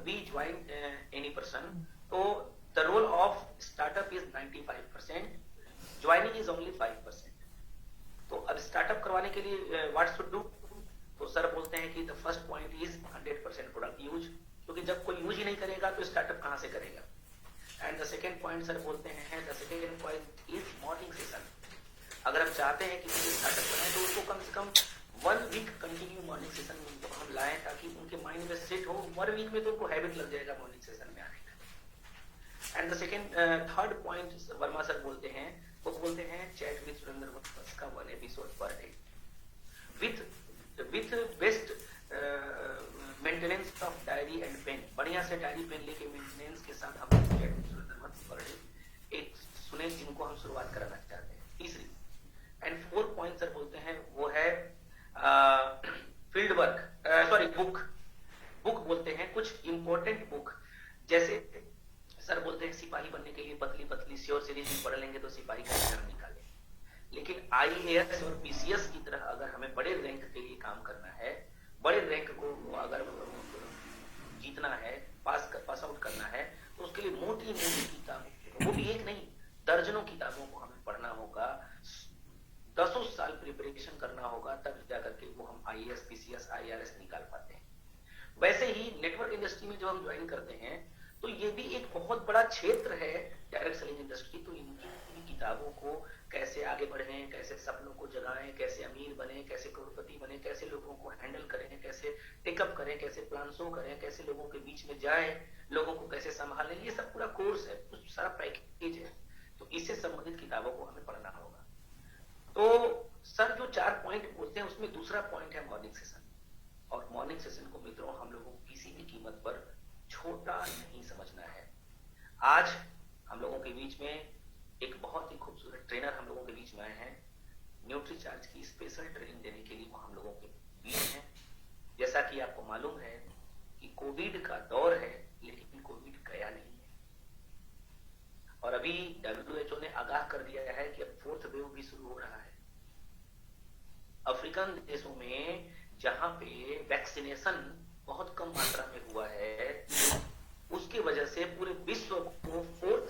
we join any person, so the role of startup is 95%, joining is only 5%. तो अब startup करवाने के लिए व्हाट शुड डू? तो सर बोलते हैं कि the first point is 100% product use, क्योंकि जब कोई यूज ही नहीं करेगा तो स्टार्टअप कहां से करेगा। And the second point sir बोलते हैं, the second point is morning session. अगर हम चाहते हैं कि स्टार्टअप करें तो उसको कम से कम 1 वीक कंटिन्यू मॉर्निंग सेशन तो हम लाएं, ताकि उनके माइंड में सेट हो। 1 वीक में तो उनको हैबिट लग जाएगा मॉर्निंग सेशन में आने का। And the second third point Verma sir बोलते हैं, वो बोलते हैं चैट विद सुरेंद्र वर्मा का 1 episode per day with best maintenance of diary and pen. बढ़िया से डायरी पेन लेके मेंटेनेंस के साथ हम chat with Surendra Verma per day एक सुने, जिनको हम शुरुआत कराना चाहते हैं। तीसरी एंड 4 पॉइंट सर बोलते हैं वो है फील्ड वर्क, सॉरी बुक बोलते हैं, कुछ इंपॉर्टेंट बुक। जैसे सर बोलते हैं सिपाही बनने के लिए पतली पतली श्योर सीरीज में पढ़ लेंगे तो सिपाही का एग्जाम निकाले, लेकिन आईएएस और पीसीएस की तरह अगर हमें बड़े रैंक के लिए काम करना है, बड़े रैंक को अगर जीतना है, पास आउट करना है, तो उसके लिए मोटी किताबों, वो भी एक नहीं दर्जनों किताबों को हमें पढ़ना होगा, 10 साल प्रिपरेशन करना होगा, तब जाकर के वो हम आईएएस पीसीएस आईआरएस निकाल पाते हैं। वैसे ही नेटवर्क इंडस्ट्री में जो हम ज्वाइन करते हैं तो ये भी एक बहुत बड़ा क्षेत्र है डायरेक्ट सेलिंग इंडस्ट्री। तो इनकी किताबों को कैसे आगे बढ़ें, कैसे सपनों को जगाएं, कैसे अमीर बने, कैसे करोड़पति बने, कैसे लोगों को हैंडल करें, कैसे टेकअप करें, कैसे प्लान शो करें, कैसे लोगों के बीच में जाएं, लोगों को कैसे संभालें, ये सब पूरा कोर्स है, सारा पैकेज है। तो इससे संबंधित किताबों को हमें पढ़ना होगा। तो सर जो 4 पॉइंट बोलते हैं उसमें दूसरा पॉइंट है मॉर्निंग सेशन। और मॉर्निंग सेशन को मित्रों हम लोगों को किसी भी कीमत पर छोटा नहीं समझना है। आज हम लोगों के बीच में एक बहुत ही खूबसूरत ट्रेनर हम लोगों के बीच में आए हैं। न्यूट्रीचार्ज की स्पेशल ट्रेनिंग देने के लिए वो हम लोगों के बीच हैं। जैसा कि आपको मालूम है कि कोविड का दौर है, लेकिन कोविड गया नहीं है। और अभी WHO ने आगाह कर दिया है कि अब 4th वेव भी शुरू हो रहा है। अफ्रीकन देशों में जहां पे वैक्सीनेशन बहुत कम मात्रा में हुआ है, उसकी वजह से पूरे विश्व को 4th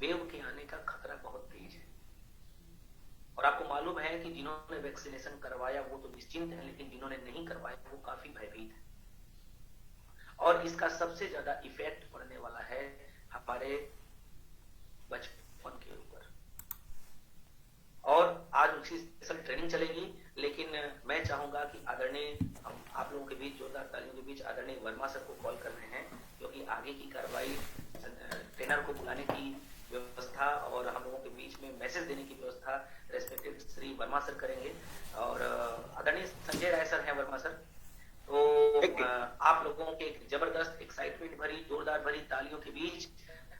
वेव के आने का खतरा बहुत तेज है। और आपको मालूम है कि जिन्होंने वैक्सीनेशन करवाया वो तो निश्चिंत है, लेकिन जिन्होंने नहीं करवाया वो काफी भयभीत है। और इसका सबसे ज्यादा इफेक्ट पड़ने वाला है हमारे बचपन के ऊपर। और आज उसकी स्पेशल ट्रेनिंग चलेगी, लेकिन मैं चाहूंगा कि आदरणीय हम आप लोगों के बीच जोरदार तालियों के बीच आदरणीय वर्मा सर को कॉल कर रहे हैं, क्योंकि आगे की कार्रवाई ट्रेनर को बुलाने की व्यवस्था और हम लोगों के बीच में मैसेज देने की व्यवस्था रेस्पेक्टेड श्री वर्मा सर करेंगे। और आदरणीय संजय राय सर हैं वर्मा सर। तो आप लोगों के एक जबरदस्त एक्साइटमेंट भरी जोरदार भरी तालियों के बीच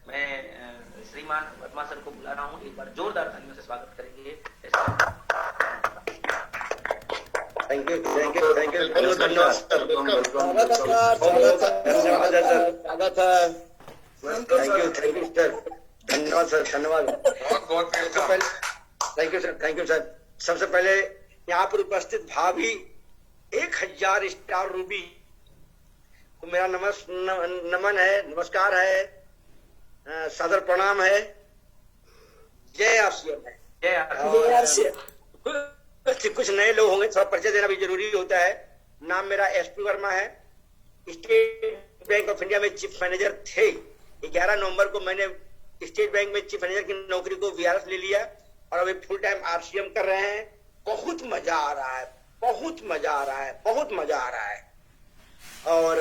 मैं श्रीमान वर्मा सर को बुला रहा हूँ। एक बार जोरदार तालियों से स्वागत करेंगे। थैंक यू धन्यवाद सर। धन्यवाद सर, धन्यवाद, बहुत थैंक यू सर। सबसे पहले यहाँ पर उपस्थित भाभी 1000 स्टार रूबी को मेरा नमन है, नमस्कार है, सादर प्रणाम है। जय आरसीएम है, जय आरसीएम। कुछ नए लोग होंगे, थोड़ा परिचय देना भी जरूरी होता है। नाम मेरा एसपी वर्मा है, स्टेट बैंक ऑफ इंडिया में चीफ मैनेजर थे। 11 नवंबर को मैंने स्टेट बैंक में चीफ मैनेजर की नौकरी को वीआरएस ले लिया और अभी फुल टाइम आरसीएम कर रहे हैं। बहुत मजा आ रहा है, बहुत मजा आ रहा है, बहुत मजा आ रहा है। और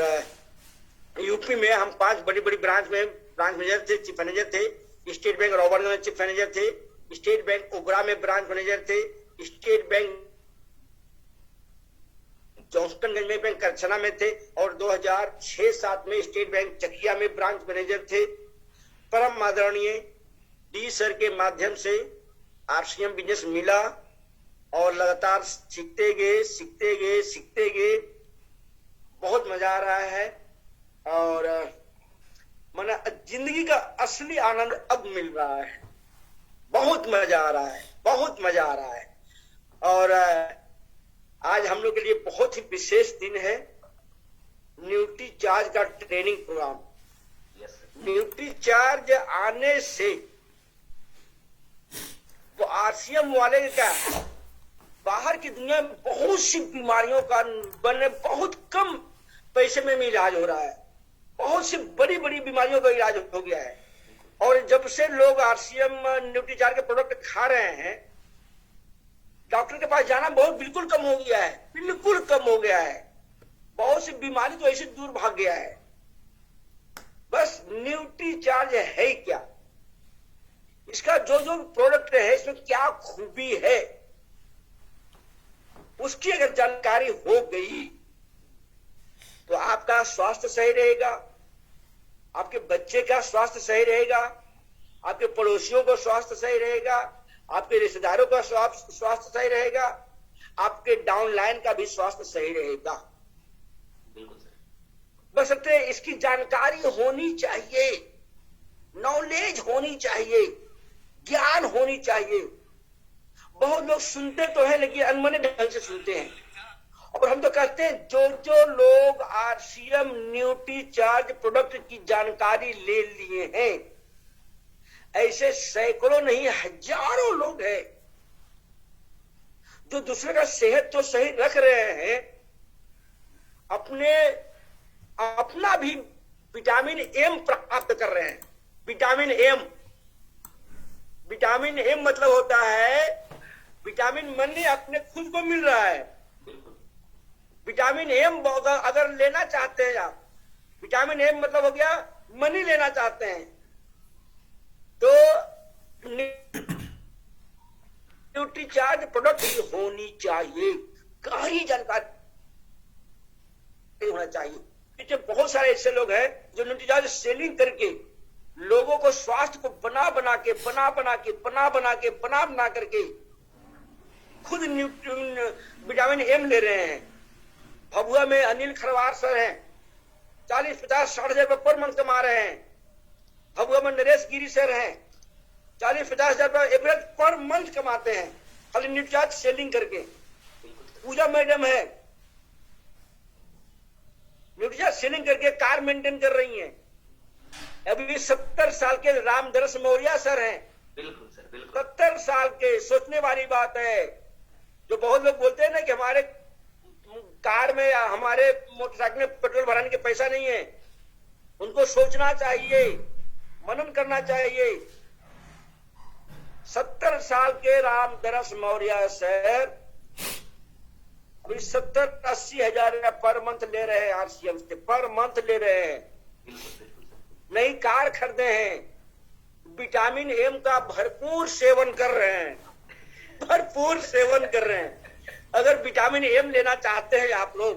यूपी में हम 5 बड़ी बड़ी ब्रांच में ब्रांच मैनेजर थे, चीफ मैनेजर थे। स्टेट बैंक रॉबर्ट में चीफ मैनेजर थे, स्टेट बैंक ओबरा में ब्रांच मैनेजर थे, स्टेट बैंक जॉन्सटनगंज में बैंक करछना में थे और 2006-07 में स्टेट बैंक चकिया में ब्रांच मैनेजर थे। परम आदरणीय डी सर के माध्यम से आरसीएम बिजनेस मिला और लगातार सीखते गए। बहुत मजा आ रहा है और माना जिंदगी का असली आनंद अब मिल रहा है। बहुत मजा आ रहा है, बहुत मजा आ रहा है। और आज हम लोग के लिए बहुत ही विशेष दिन है। न्यूट्रीचार्ज राज का training programme. Yes sir. Nutricharge आने से तो आरसीएम वाले क्या बाहर की दुनिया में बहुत सी बीमारियों का बने बहुत कम पैसे में इलाज हो रहा है, बहुत सी बड़ी बड़ी बीमारियों का इलाज हो गया है। और जब से लोग आरसीएम न्यूट्रीचार्ज के प्रोडक्ट खा रहे हैं, डॉक्टर के पास जाना बहुत बिल्कुल कम हो गया है, बिल्कुल कम हो गया है। बहुत सी बीमारी तो ऐसे दूर भाग गया है। बस न्यूट्रीचार्ज है क्या, इसका जो जो प्रोडक्ट है इसमें क्या खूबी है, उसकी अगर जानकारी हो गई तो आपका स्वास्थ्य सही रहेगा, आपके बच्चे का स्वास्थ्य सही रहेगा, आपके पड़ोसियों का स्वास्थ्य सही रहेगा, आपके रिश्तेदारों का स्वास्थ्य सही रहेगा, आपके डाउनलाइन का भी स्वास्थ्य सही रहेगा। बिल्कुल सर। बस इसकी जानकारी होनी चाहिए, नॉलेज होनी चाहिए, ज्ञान होनी चाहिए। बहुत लोग सुनते तो हैं लेकिन अनमने ढंग से सुनते हैं। और हम तो कहते हैं जो जो लोग आरसीएम न्यूट्रीचार्ज प्रोडक्ट की जानकारी ले लिए हैं, ऐसे सैकड़ों नहीं हजारों लोग हैं जो दूसरे का सेहत तो सही रख रहे हैं, अपना भी विटामिन एम प्राप्त कर रहे हैं। विटामिन एम मतलब होता है विटामिन मनी अपने खुद को मिल रहा है। विटामिन एम अगर लेना चाहते हैं आप, विटामिन एम मतलब हो गया मनी लेना चाहते हैं, तो न्यूट्रीचार्ज प्रोडक्ट होनी चाहिए, कहीं जानकारी होना चाहिए। पीछे बहुत सारे ऐसे लोग हैं जो न्यूट्रीचार्ज सेलिंग करके लोगों को स्वास्थ्य को बना बना करके खुद विटामिन एम ले रहे हैं। भभुआ में अनिल खरवार सर हैं, 40, 50, 60 हजार रुपए पर मंथ कमा रहे हैं। भभुआ में नरेश गिरी सर हैं, 40, 50 हजार रुपए एवरेज पर मंथ कमाते हैं खाली न्यूट्रीचार्ज सेलिंग करके। पूजा मैडम है, न्यूट्रीचार्ज सेलिंग करके कार मेंटेन कर रही हैं। अभी 70 साल के रामदरस मौर्य सर हैं। बिल्कुल सर, बिल्कुल। 70 साल के, सोचने वाली बात है। जो बहुत लोग बोलते हैं ना कि हमारे कार में या हमारे मोटरसाइकिल में पेट्रोल भराने के पैसा नहीं है, उनको सोचना चाहिए, मनन करना चाहिए। 70 साल के रामदरस मौर्य सर अभी 70-80 हजार पर मंथ ले रहे हैं आरसीएम से, पर मंथ ले रहे हैं। नई कार खरीदे हैं, विटामिन एम का भरपूर सेवन कर रहे हैं, भरपूर सेवन कर रहे हैं। अगर विटामिन एम लेना चाहते हैं आप लोग,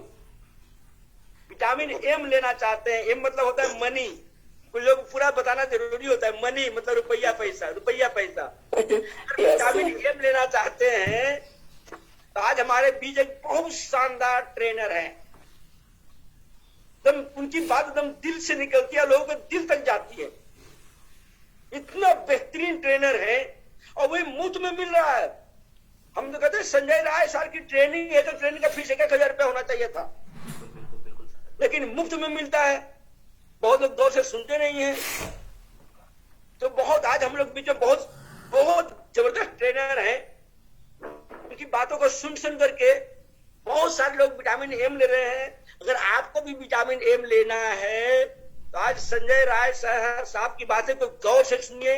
विटामिन एम लेना चाहते हैं, एम मतलब होता है मनी, कुछ लोग पूरा बताना जरूरी होता है। मनी मतलब रुपया पैसा, रुपया पैसा। विटामिन एम लेना चाहते हैं तो आज हमारे बीच एक बहुत शानदार ट्रेनर है, एकदम उनकी बात एकदम दिल से निकलती है, लोगों के दिल तक जाती है। इतना बेहतरीन ट्रेनर है और वही मुफ्त में मिल रहा है। हम तो कहते हैं संजय राय सर की ट्रेनिंग है तो ट्रेनिंग का फीस 1,000 रुपया होना चाहिए था, लेकिन मुफ्त में मिलता है। बहुत लोग गौर से सुनते नहीं है। तो बहुत आज हम लोग बीच में बहुत बहुत जबरदस्त ट्रेनर है, उनकी बातों को सुन करके बहुत सारे लोग विटामिन एम ले रहे हैं। अगर आपको भी विटामिन एम लेना है तो आज संजय राय साहब की बातें को गौर से सुनिए,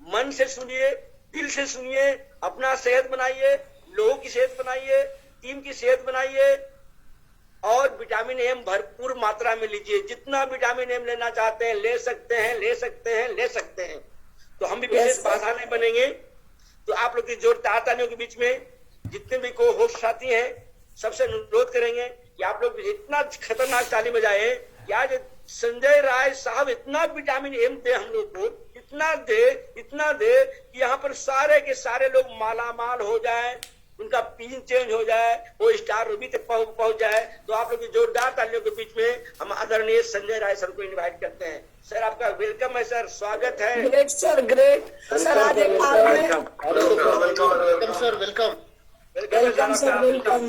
मन से सुनिए, दिल से सुनिए, अपना सेहत बनाइए, लोगों की सेहत बनाइए, टीम की सेहत बनाइए और विटामिन एम भरपूर मात्रा में लीजिए। जितना विटामिन एम लेना चाहते हैं ले सकते हैं, ले सकते हैं, ले सकते हैं। तो हम भी विशेष बाधा नहीं बनेंगे। तो आप लोग की जोर तालियों के बीच में जितने भी को होस्ट साथी हैं सबसे अनुरोध करेंगे कि आप लोग इतना खतरनाक ताली बजाएं कि आज संजय राय साहब इतना विटामिन एम दे हम लोग को, इतना दे कि यहाँ पर सारे के सारे लोग मालामाल हो जाए, उनका पीन चेंज हो जाए, वो स्टार रूबी तक पहुंच जाए। तो आप लोग की जोरदार तालियों के बीच में हम आदरणीय संजय राय सर को इनवाइट करते हैं। सर आपका वेलकम है सर, स्वागत है। Great sir, great sir. आज welcome sir, welcome sir, welcome.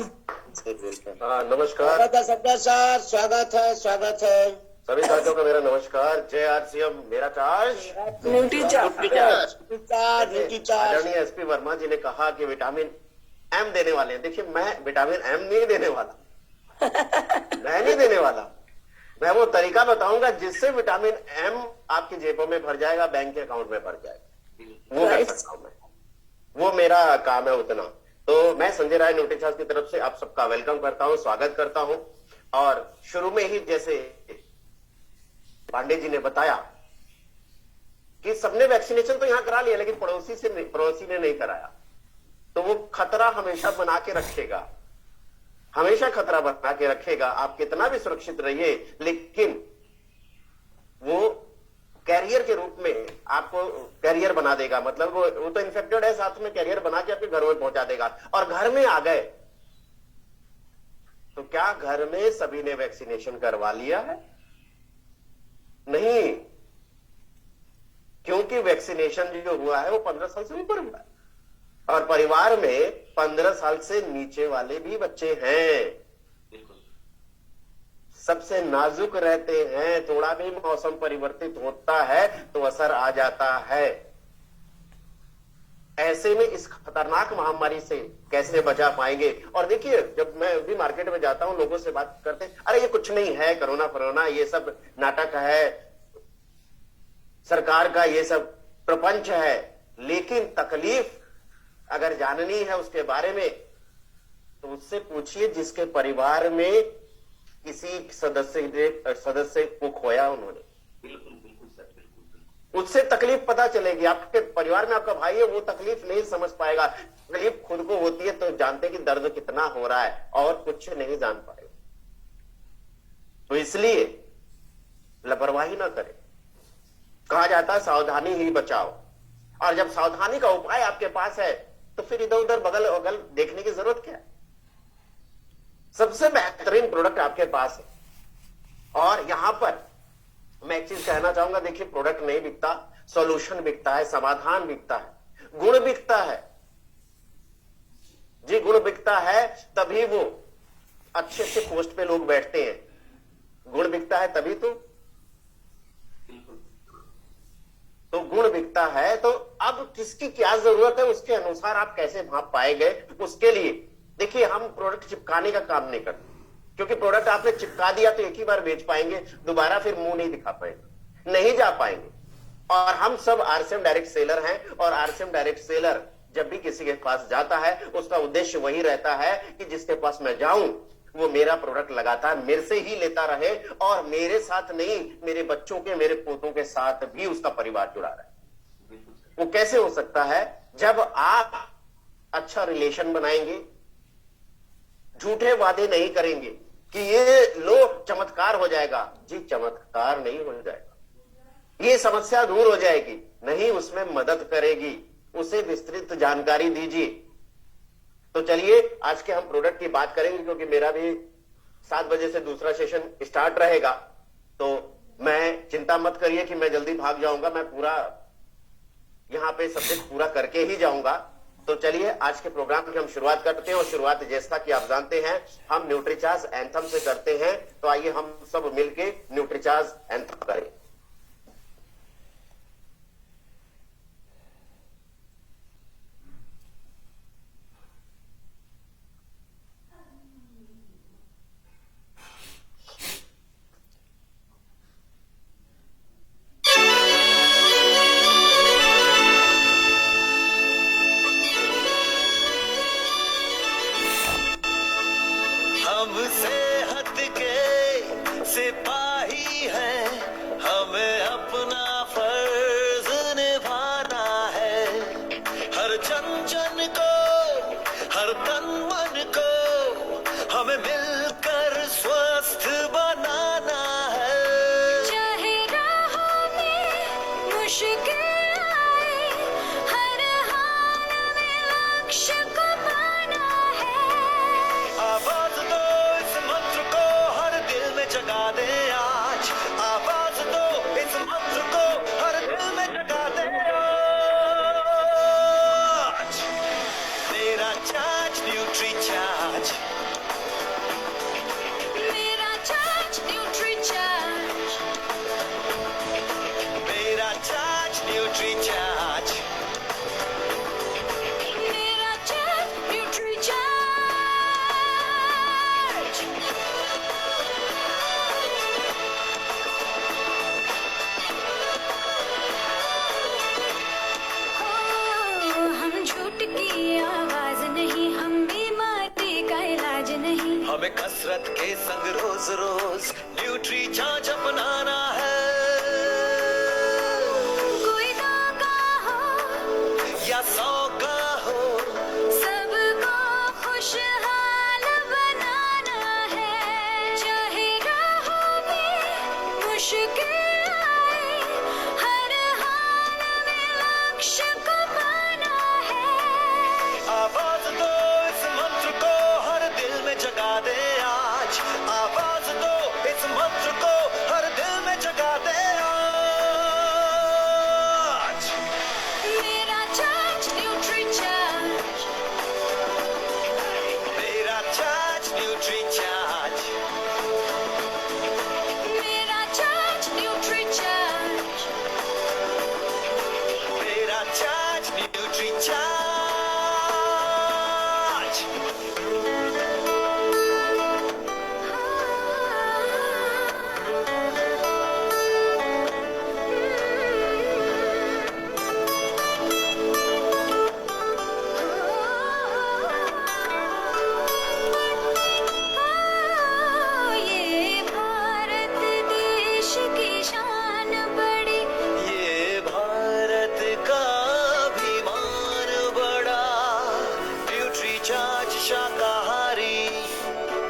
नमस्कार। सबका सर, स्वागत है, स्वागत है। सभी साथियों का मेरा नमस्कार। जय आरसीएम, मेरा चार्ज। Nutri charge. आदरणीय एसपी वर्मा जी ने कहा कि विटामिन एम देने वाले हैं। देखिए, मैं विटामिन एम नहीं देने वाला, मैं नहीं देने वाला। मैं वो तरीका बताऊंगा जिससे विटामिन एम आपकी जेबों में भर जाएगा, बैंक के अकाउंट में भर जाएगा। वो कर सकता हूं मैं, वो मेरा काम है उतना। तो मैं संजय राय न्यूट्रीचार्ज की तरफ से आप सबका वेलकम करता हूं, स्वागत करता हूं। और शुरू में ही जैसे पांडे जी ने बताया कि सबने वैक्सीनेशन तो यहां करा लिया, लेकिन पड़ोसी ने नहीं कराया, तो वो खतरा हमेशा बना के रखेगा, हमेशा खतरा बना के रखेगा। आप कितना भी सुरक्षित रहिए, लेकिन वो कैरियर के रूप में आपको कैरियर बना देगा। मतलब वो तो इन्फेक्टेड है, साथ में कैरियर बना के आपके घर में पहुंचा देगा। और घर में आ गए तो क्या घर में सभी ने वैक्सीनेशन करवा लिया है? नहीं, क्योंकि वैक्सीनेशन जो हुआ है वो 15 साल से ऊपर हुआ है, और परिवार में 15 साल से नीचे वाले भी बच्चे हैं, सबसे नाजुक रहते हैं। थोड़ा भी मौसम परिवर्तित होता है तो असर आ जाता है। ऐसे में इस खतरनाक महामारी से कैसे बचा पाएंगे? और देखिए, जब मैं भी मार्केट में जाता हूं, लोगों से बात करते हैं, अरे ये कुछ नहीं है, कोरोना फरोना ये सब नाटक है, सरकार का ये सब प्रपंच है। लेकिन तकलीफ अगर जाननी है उसके बारे में, तो उससे पूछिए जिसके परिवार में किसी सदस्य को खोया उन्होंने। बिल्कुल बिल्कुल सर, बिल्कुल। उससे तकलीफ पता चलेगी। आपके परिवार में आपका भाई है, वो तकलीफ नहीं समझ पाएगा। तकलीफ खुद को होती है तो जानते कि दर्द कितना हो रहा है, और कुछ नहीं जान पाएगा। तो इसलिए लापरवाही ना करें। कहा जाता है सावधानी ही बचाओ, और जब सावधानी का उपाय आपके पास है तो फिर इधर उधर बगल अगल देखने की जरूरत क्या है? सबसे बेहतरीन प्रोडक्ट आपके पास है। और यहां पर मैं एक चीज कहना चाहूंगा, देखिए, प्रोडक्ट नहीं बिकता, सॉल्यूशन बिकता है, समाधान बिकता है, गुण बिकता है। जी, गुण बिकता है तभी वो अच्छे अच्छे पोस्ट पे लोग बैठते हैं। गुण बिकता है तभी तो गुण बिकता है। तो अब किसकी क्या जरूरत है, उसके अनुसार आप कैसे भाप पाएंगे? उसके लिए देखिए, हम प्रोडक्ट चिपकाने का काम नहीं करते, क्योंकि प्रोडक्ट आपने चिपका दिया तो एक ही बार बेच पाएंगे, दोबारा फिर मुंह नहीं दिखा पाएंगे, नहीं जा पाएंगे। और हम सब आरसीएम डायरेक्ट सेलर हैं, और आरसीएम डायरेक्ट सेलर जब भी किसी के पास जाता है, उसका उद्देश्य वही रहता है कि जिसके पास मैं जाऊं वो मेरा प्रोडक्ट लगातार मेरे से ही लेता रहे, और मेरे साथ नहीं, मेरे बच्चों के, मेरे पोतों के साथ भी उसका परिवार जुड़ा रहे। वो कैसे हो सकता है? जब आप अच्छा रिलेशन बनाएंगे, झूठे वादे नहीं करेंगे कि ये लो चमत्कार हो जाएगा। जी, चमत्कार नहीं हो जाएगा, ये समस्या दूर हो जाएगी, नहीं, उसमें मदद करेगी। उसे विस्तृत जानकारी दीजिए। तो चलिए आज के हम प्रोडक्ट की बात करेंगे, क्योंकि मेरा भी 7 बजे से दूसरा सेशन स्टार्ट रहेगा। तो मैं, चिंता मत करिए कि मैं जल्दी भाग जाऊंगा, मैं पूरा यहां पे सब्जेक्ट पूरा करके ही जाऊंगा। तो चलिए आज के प्रोग्राम की हम शुरुआत करते हैं, और शुरुआत जैसा कि आप जानते हैं हम न्यूट्रीचार्ज एंथम से करते हैं। तो आइए हम सब मिलके न्यूट्रीचार्ज एंथम करें। सिपाही हैं, हमें अपना फर्ज निभाना है। हर जन जन को, हर तन मन को हमें मिलकर स्वस्थ बनाना है। चाहे राहों में मुश्किल आए, हर हाल में लक्ष्य को पाना है। आवाज दो इस मंत्र को, हर दिल में जगा दे। फितरत के संग रोज रोज न्यूट्री चार्ज अपनाना है। कोई धागा हो या 100 का हो, सबको खुशहाल बनाना है। चाहे राहों में मुश्किल आए, हर हाल में लक्ष्य को पाना है। आवाज दो इस मंत्र को, हर दिल में जगा दे आज। आवाज दो इस मंत्र को, हर दिल में जगा दे आज। मेरा चार्ज न्यूट्री चार्ज, मेरा चार्ज न्यूट्री चार्ज, मेरा चार्ज न्यूट्री चार्ज। मेरा चार्ज न्यूट्री चार्ज। ये भारत देश की शान बड़ी, ये भारत का अभिमान बड़ा। न्यूट्री चार्ज शाकाहारी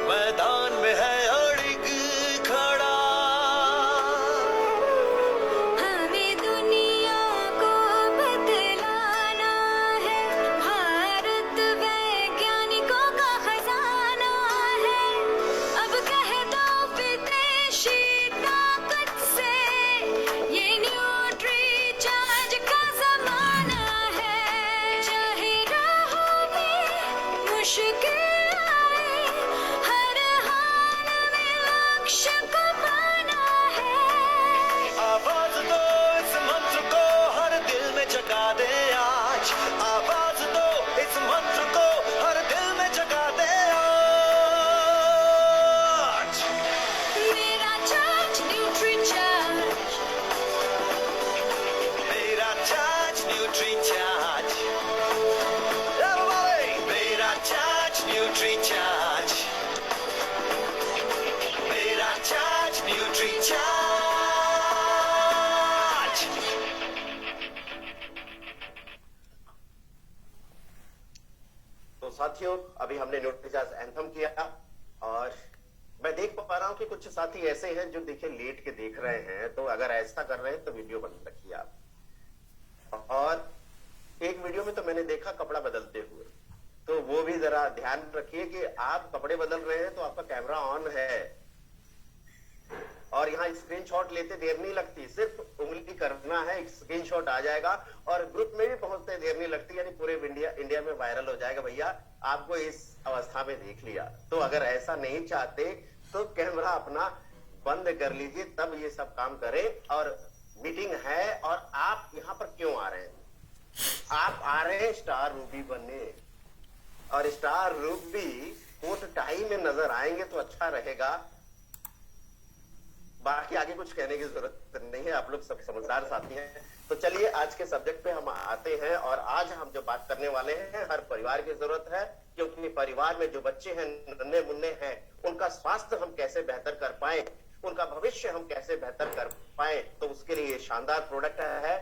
मैदान में है अड़िग खड़ा। हमें दुनिया को बतलाना है, भारत वैज्ञानिकों का खजाना है। अब कह दो विदेशी ताकत से, ये न्यूट्री चार्ज का जमाना है। चाहे राहों में मुश्किल आए, हर हाल में लक्ष्य को पाना है। आवाज दो इस मंत्र को, हर दिल में जगा दे आज। आवाज दो इस मंत्र को, हर दिल में जगा दे आज। मेरा चार्ज न्यूट्री चार्ज, मेरा चार्ज न्यूट्री चार्ज। Everybody! मेरा चार्ज न्यूट्री चार्ज, मेरा चार्ज न्यूट्री चार्ज। तो साथियों, अभी हमने न्यूट्रीचार्ज एंथम किया और मैं देख पा रहा हूं कि कुछ साथी ऐसे हैं जो देखिए लेट के देख रहे हैं। तो अगर ऐसा कर रहे हैं तो वीडियो बंद रखिए आप। और एक वीडियो में तो मैंने देखा कपड़ा बदलते हुए, तो वो भी जरा ध्यान रखिए कि आप कपड़े बदल रहे हैं तो आपका कैमरा ऑन है और यहाँ स्क्रीनशॉट लेते देर नहीं लगती, सिर्फ उंगली करना है, एक स्क्रीनशॉट आ जाएगा और ग्रुप में भी पहुंचते देर नहीं लगती, यानी पूरे इंडिया में वायरल हो जाएगा। भैया आपको इस अवस्था में देख लिया। तो अगर ऐसा नहीं चाहते तो कैमरा अपना बंद कर लीजिए, तब ये सब काम करें। और मीटिंग है और आप यहाँ पर क्यों आ रहे हैं? आप आ रहे हैं स्टार रूबी बनने, और स्टार रूबी कोट टाई में नजर आएंगे तो अच्छा रहेगा। बाकी आगे कुछ कहने की जरूरत नहीं है, आप लोग सब समझदार साथी हैं। तो चलिए आज के सब्जेक्ट पे हम आते हैं। और आज हम जो बात करने वाले हैं, हर परिवार की जरूरत है, क्योंकि परिवार में जो बच्चे हैं, नन्हे मुन्ने हैं, उनका स्वास्थ्य हम कैसे बेहतर कर पाए, उनका भविष्य हम कैसे बेहतर कर पाए, तो उसके लिए ये शानदार प्रोडक्ट है।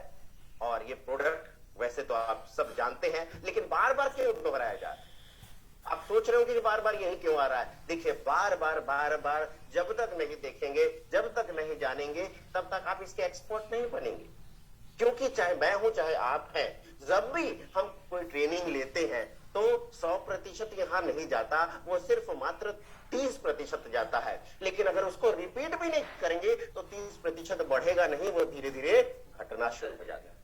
और ये प्रोडक्ट वैसे तो आप सब जानते हैं, लेकिन बार बार क्यों दोहराया जा रहा है? आप सोच रहे हो कि बार बार यही क्यों आ रहा है? देखिए, बार बार जब तक नहीं देखेंगे, जब तक नहीं जानेंगे, तब तक आप इसके एक्सपर्ट नहीं बनेंगे। क्योंकि चाहे मैं हूं चाहे आप हैं, जब भी हम कोई ट्रेनिंग लेते हैं तो 100% यहां नहीं जाता, वो सिर्फ मात्र 30% जाता है। लेकिन अगर उसको रिपीट भी नहीं करेंगे तो 30% बढ़ेगा नहीं, वो धीरे धीरे घटना शुरू हो जाता है।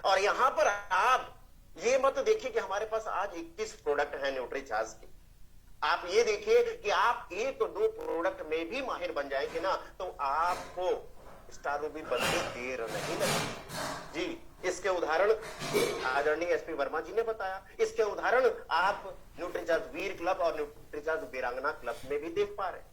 और यहां पर आप ये मत देखिए कि हमारे पास आज 21 प्रोडक्ट हैं न्यूट्रीचार्ज के। आप ये देखिए कि आप 1-2 प्रोडक्ट में भी माहिर बन जाएंगे ना, तो आपको स्टार रूबी बनने देर नहीं लगेगी जी। इसके उदाहरण आदरणीय एसपी वर्मा जी ने बताया। इसके उदाहरण आप न्यूट्रीचार्ज वीर क्लब और न्यूट्रीचार्ज वीरांगना क्लब में भी देख पा रहे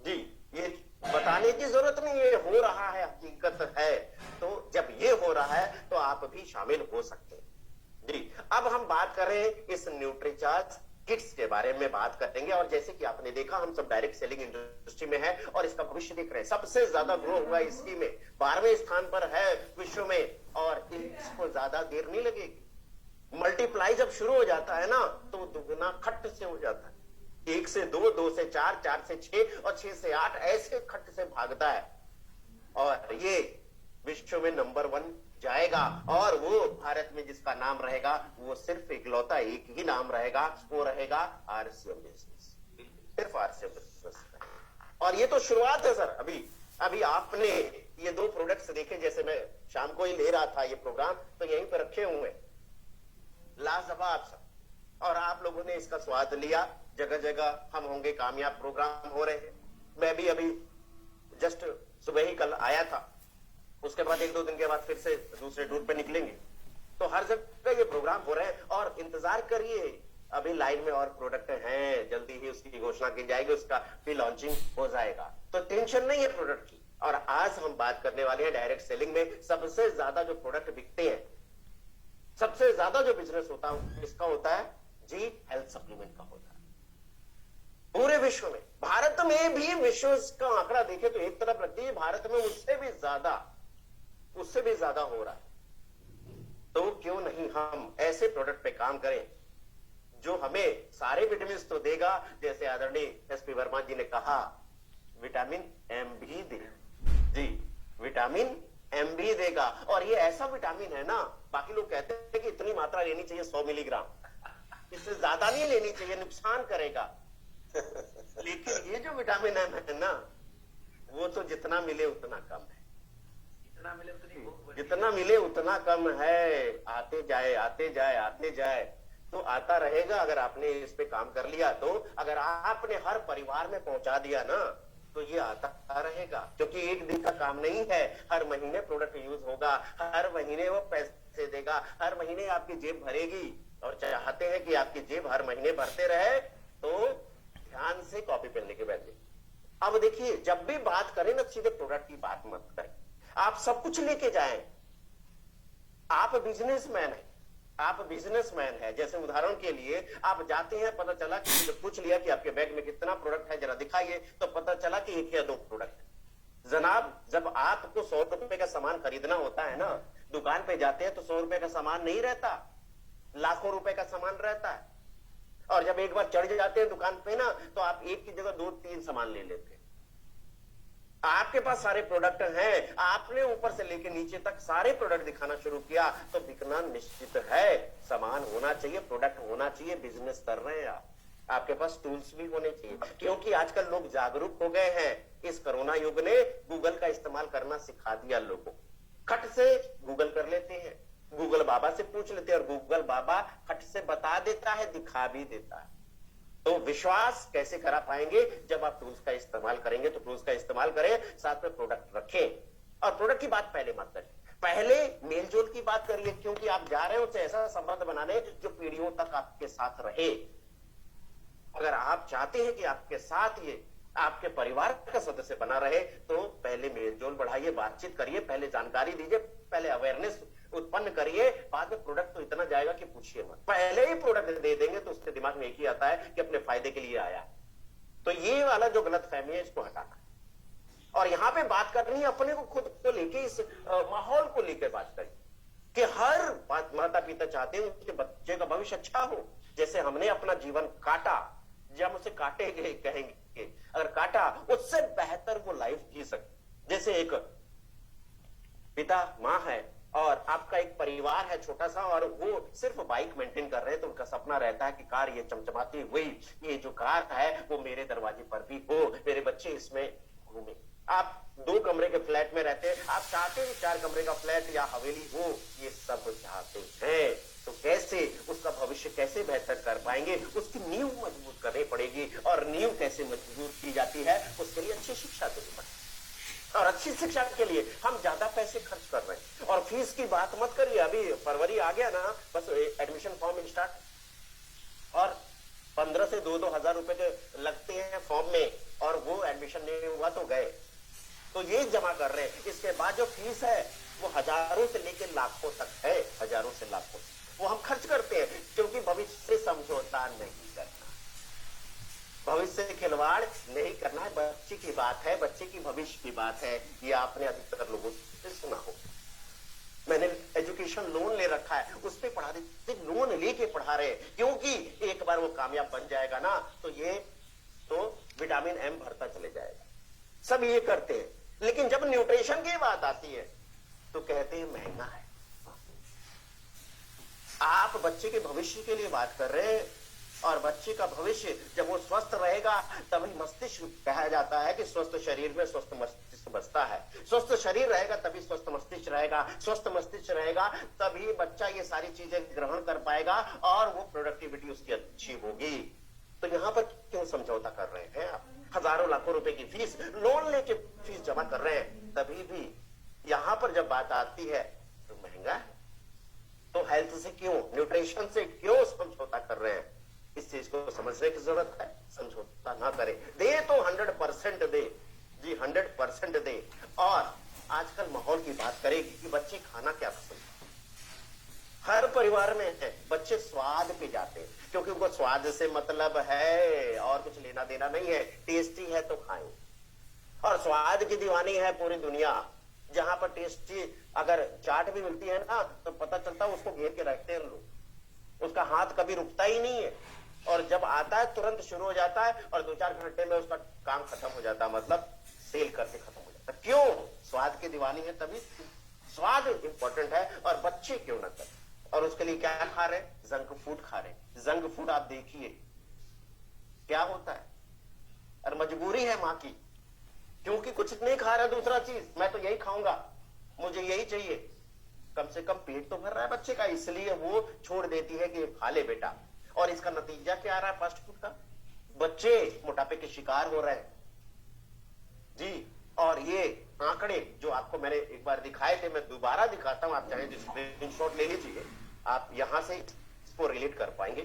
जी। ये बताने की जरूरत नहीं, ये हो रहा है, हकीकत है। तो जब ये हो रहा है तो आप भी शामिल हो सकते हैं जी। अब हम बात करें इस न्यूट्रीचार्ज किट्स के बारे में बात करेंगे। और जैसे कि आपने देखा, हम सब डायरेक्ट सेलिंग इंडस्ट्री में है और इसका भविष्य देख रहे हैं। सबसे ज्यादा ग्रो हुआ इसी में, 12वें स्थान पर है विश्व में, और इसको ज्यादा देर नहीं लगेगी। मल्टीप्लाई जब शुरू हो जाता है ना, तो दुगना खट से हो जाता है। 1 से 2, 2 से 4, 4 से 6 और 6 से 8, ऐसे खट से भागता है और ये विश्व में नंबर 1 जाएगा। और वो भारत में जिसका नाम रहेगा वो सिर्फ इकलौता एक ही नाम रहेगा, वो रहेगा आरसीएम बिजनेस, सिर्फ आरसीएम बिजनेस। और ये तो शुरुआत है सर। अभी आपने ये 2 प्रोडक्ट्स देखे, जैसे मैं शाम को ही ले रहा था ये प्रोग्राम, तो यहीं पर रखे हुए लाजवाब सब, और आप लोगों ने इसका स्वाद लिया। जगह जगह हम होंगे कामयाब प्रोग्राम हो रहे हैं। मैं भी अभी जस्ट सुबह ही कल आया था, उसके बाद 1-2 दिन के बाद फिर से दूसरे टूर पे निकलेंगे। तो हर जगह ये प्रोग्राम हो रहे हैं और इंतजार करिए, अभी लाइन में और प्रोडक्ट हैं, जल्दी ही उसकी घोषणा की जाएगी, उसका भी लॉन्चिंग हो जाएगा। तो टेंशन नहीं है प्रोडक्ट की। और आज हम बात करने वाले हैं डायरेक्ट सेलिंग में सबसे ज्यादा जो प्रोडक्ट बिकते हैं, सबसे ज्यादा जो बिजनेस होता है इसका होता है जी, हेल्थ सप्लीमेंट का होता है पूरे विश्व में। भारत में भी विश्व का आंकड़ा देखे तो एक तरफ रखिए, भारत में उससे भी ज्यादा हो रहा है। तो क्यों नहीं हम ऐसे प्रोडक्ट पे काम करें जो हमें सारे विटामिन तो देगा, जैसे आदरणीय एसपी वर्मा जी ने कहा, विटामिन एम भी दे जी, विटामिन एम भी देगा। और ये ऐसा विटामिन है ना, बाकी लोग कहते हैं कि इतनी मात्रा लेनी चाहिए 100 मिलीग्राम, इससे ज्यादा नहीं लेनी चाहिए, नुकसान करेगा। लेकिन ये जो विटामिन एम है ना, वो तो जितना मिले उतना कम है, जितना मिले उतना कम है। आते जाए तो आता रहेगा अगर आपने इस पे काम कर लिया। तो अगर आपने हर परिवार में पहुंचा दिया ना, तो ये आता रहेगा, क्योंकि एक दिन का काम नहीं है। हर महीने प्रोडक्ट यूज होगा, हर महीने वो पैसे देगा, हर महीने आपकी जेब भरेगी। और चाहते हैं कि आपकी जेब हर महीने भरते रहे, तो ध्यान से कॉपी पेन लेके बैठे। अब देखिए, जब भी बात करें ना, सीधे प्रोडक्ट की बात मत करें। आप सब कुछ लेके जाएं, आप बिजनेसमैन है। जैसे उदाहरण के लिए आप जाते हैं, पता चला कि जब पूछ लिया कि आपके बैग में कितना प्रोडक्ट है, जरा दिखाइए, तो पता चला कि 1 या 2 प्रोडक्ट। जनाब, जब आपको 100 रुपए का सामान खरीदना होता है ना, दुकान पे जाते हैं तो 100 रुपए का सामान नहीं रहता, लाखों रुपए का सामान रहता है। और जब एक बार चढ़ जाते हैं दुकान पे ना, तो आप एक की जगह 2-3 सामान ले लेते हैं। आपके पास सारे प्रोडक्ट हैं, आपने ऊपर से लेके नीचे तक सारे प्रोडक्ट दिखाना शुरू किया, तो बिकना निश्चित है। सामान होना चाहिए, प्रोडक्ट होना चाहिए, बिजनेस कर रहे हैं आप, आपके पास टूल्स भी होने चाहिए। क्योंकि आजकल लोग जागरूक हो गए हैं। इस कोरोना युग ने गूगल का इस्तेमाल करना सिखा दिया लोगों को। खट से गूगल कर लेते हैं, गूगल बाबा से पूछ लेते हैं, और गूगल बाबा खट से बता देता है, दिखा भी देता है। तो विश्वास कैसे करा पाएंगे? जब आप टूल्स का इस्तेमाल करेंगे। तो टूल्स का इस्तेमाल करें, साथ में प्रोडक्ट रखें। और प्रोडक्ट की बात पहले मत करें, पहले मेलजोल की बात करिए, क्योंकि आप जा रहे हो उससे ऐसा संबंध बनाने जो पीढ़ियों तक आपके साथ रहे। अगर आप चाहते हैं कि आपके साथ ये आपके परिवार का सदस्य बना रहे, तो पहले मेलजोल बढ़ाइए, बातचीत करिए, पहले जानकारी दीजिए, पहले अवेयरनेस उत्पन्न करिए। बाद में प्रोडक्ट तो इतना जाएगा कि पूछिए मत। पहले ही प्रोडक्ट दे देंगे तो उसके दिमाग में एक ही आता है कि अपने फायदे के लिए आया। तो ये वाला जो गलत फहमी है, इसको हटाना। और यहां पे बात कर रही है अपने को, खुद को लेके, इस माहौल को लेकर बात करें कि हर माता पिता चाहते हैं उसके बच्चे का भविष्य अच्छा हो। जैसे हमने अपना जीवन काटा, जब उसे काटे गए कहेंगे, अगर काटा, उससे बेहतर वो लाइफ जी सके। जैसे एक पिता मां है और आपका एक परिवार है छोटा सा, और वो सिर्फ बाइक मेंटेन कर रहे हैं, तो उनका सपना रहता है कि कार ये चमचमाती हुई ये जो कार है वो मेरे दरवाजे पर भी हो, मेरे बच्चे इसमें घूमे। आप 2 कमरे के फ्लैट में रहते हैं, आप चाहते हैं 4 कमरे का फ्लैट या हवेली हो, ये सब चाहते हैं। तो कैसे उसका भविष्य कैसे बेहतर कर पाएंगे? उसकी नींव मजबूत करनी पड़ेगी। और नींव कैसे मजबूत की जाती है? उसके लिए अच्छी शिक्षा देनी पड़ेगी। और अच्छी शिक्षा के लिए हम ज्यादा पैसे खर्च कर रहे हैं। और फीस की बात मत करिए, अभी फरवरी आ गया ना, बस एडमिशन फॉर्म स्टार्ट, और 15 से 2-2 हजार रुपए के लगते हैं फॉर्म में, और वो एडमिशन नहीं हुआ तो गए। तो ये जमा कर रहे हैं। इसके बाद जो फीस है वो हजारों से लेकर लाखों तक है, हजारों से लाखों। वो हम खर्च करते हैं, क्योंकि भविष्य से समझौता नहीं करना। भविष्य से खिलवाड़ नहीं करना है। बच्चे की बात है, बच्चे की भविष्य की बात है। ये आपने अधिकतर लोगों से सुना हो। मैंने एजुकेशन लोन ले रखा है, उस पे पढ़ा देते, लोन लेके पढ़ा रहे हैं, क्योंकि एक बार वो कामयाब बन जाएगा ना तो विटामिन एम भरता चले जाएगा। सब ये करते हैं, लेकिन जब न्यूट्रिशन की बात आती है तो कहते हैं महंगा है। आप बच्चे के भविष्य के लिए बात कर रहे हैं, और बच्चे का भविष्य जब वो स्वस्थ रहेगा तभी मस्तिष्क, कहा जाता है कि स्वस्थ शरीर में स्वस्थ मस्तिष्क बसता है। स्वस्थ शरीर रहेगा तभी स्वस्थ मस्तिष्क रहेगा, स्वस्थ मस्तिष्क रहेगा तभी बच्चा ये सारी चीजें ग्रहण कर पाएगा और वो प्रोडक्टिविटी उसकी अच्छी होगी। तो यहां पर क्यों समझौता कर रहे हैं आप? हजारों लाखों रुपए की फीस लोन लेके फीस जमा कर रहे हैं, तभी भी यहां पर जब बात आती है तो महंगा है। तो हेल्थ से क्यों, न्यूट्रिशन से क्यों समझौता कर रहे हैं? इस चीज को समझने की जरूरत है। समझौता ना करें, दे तो 100% दे जी, 100% दे। और आजकल माहौल की बात करेगी कि बच्चे खाना क्या पसंद है। हर परिवार में है, बच्चे स्वाद पे जाते हैं, क्योंकि उनको स्वाद से मतलब है और कुछ लेना देना नहीं है। टेस्टी है तो खाएं, और स्वाद की दीवानी है पूरी दुनिया। जहां पर टेस्टी अगर चाट भी मिलती है ना तो पता चलता है उसको घेर के रखते हैं लोग, उसका हाथ कभी रुकता ही नहीं है, और जब आता है तुरंत शुरू हो जाता है और 2-4 घंटे में उसका काम खत्म हो जाता है, मतलब सेल करके खत्म हो जाता है। क्यों? स्वाद की दीवानी है, तभी स्वाद इंपॉर्टेंट है। और बच्चे क्यों ना करें? और उसके लिए क्या खा रहे? जंक फूड खा रहे। जंक फूड आप देखिए क्या होता है, और मजबूरी है मां की, क्योंकि कुछ नहीं खा रहा दूसरा चीज, मैं तो यही खाऊंगा, मुझे यही चाहिए। कम से कम पेट तो भर रहा है बच्चे का, इसलिए वो छोड़ देती है कि खा ले बेटा। और इसका नतीजा क्या आ रहा है फास्ट फूड का? बच्चे मोटापे के शिकार हो रहे हैं जी। और ये आंकड़े जो आपको मैंने एक बार दिखाए थे, मैं दोबारा दिखाता हूं, आप चाहें स्क्रीनशॉट ले लीजिए, आप यहां से इसको रिलेट कर पाएंगे।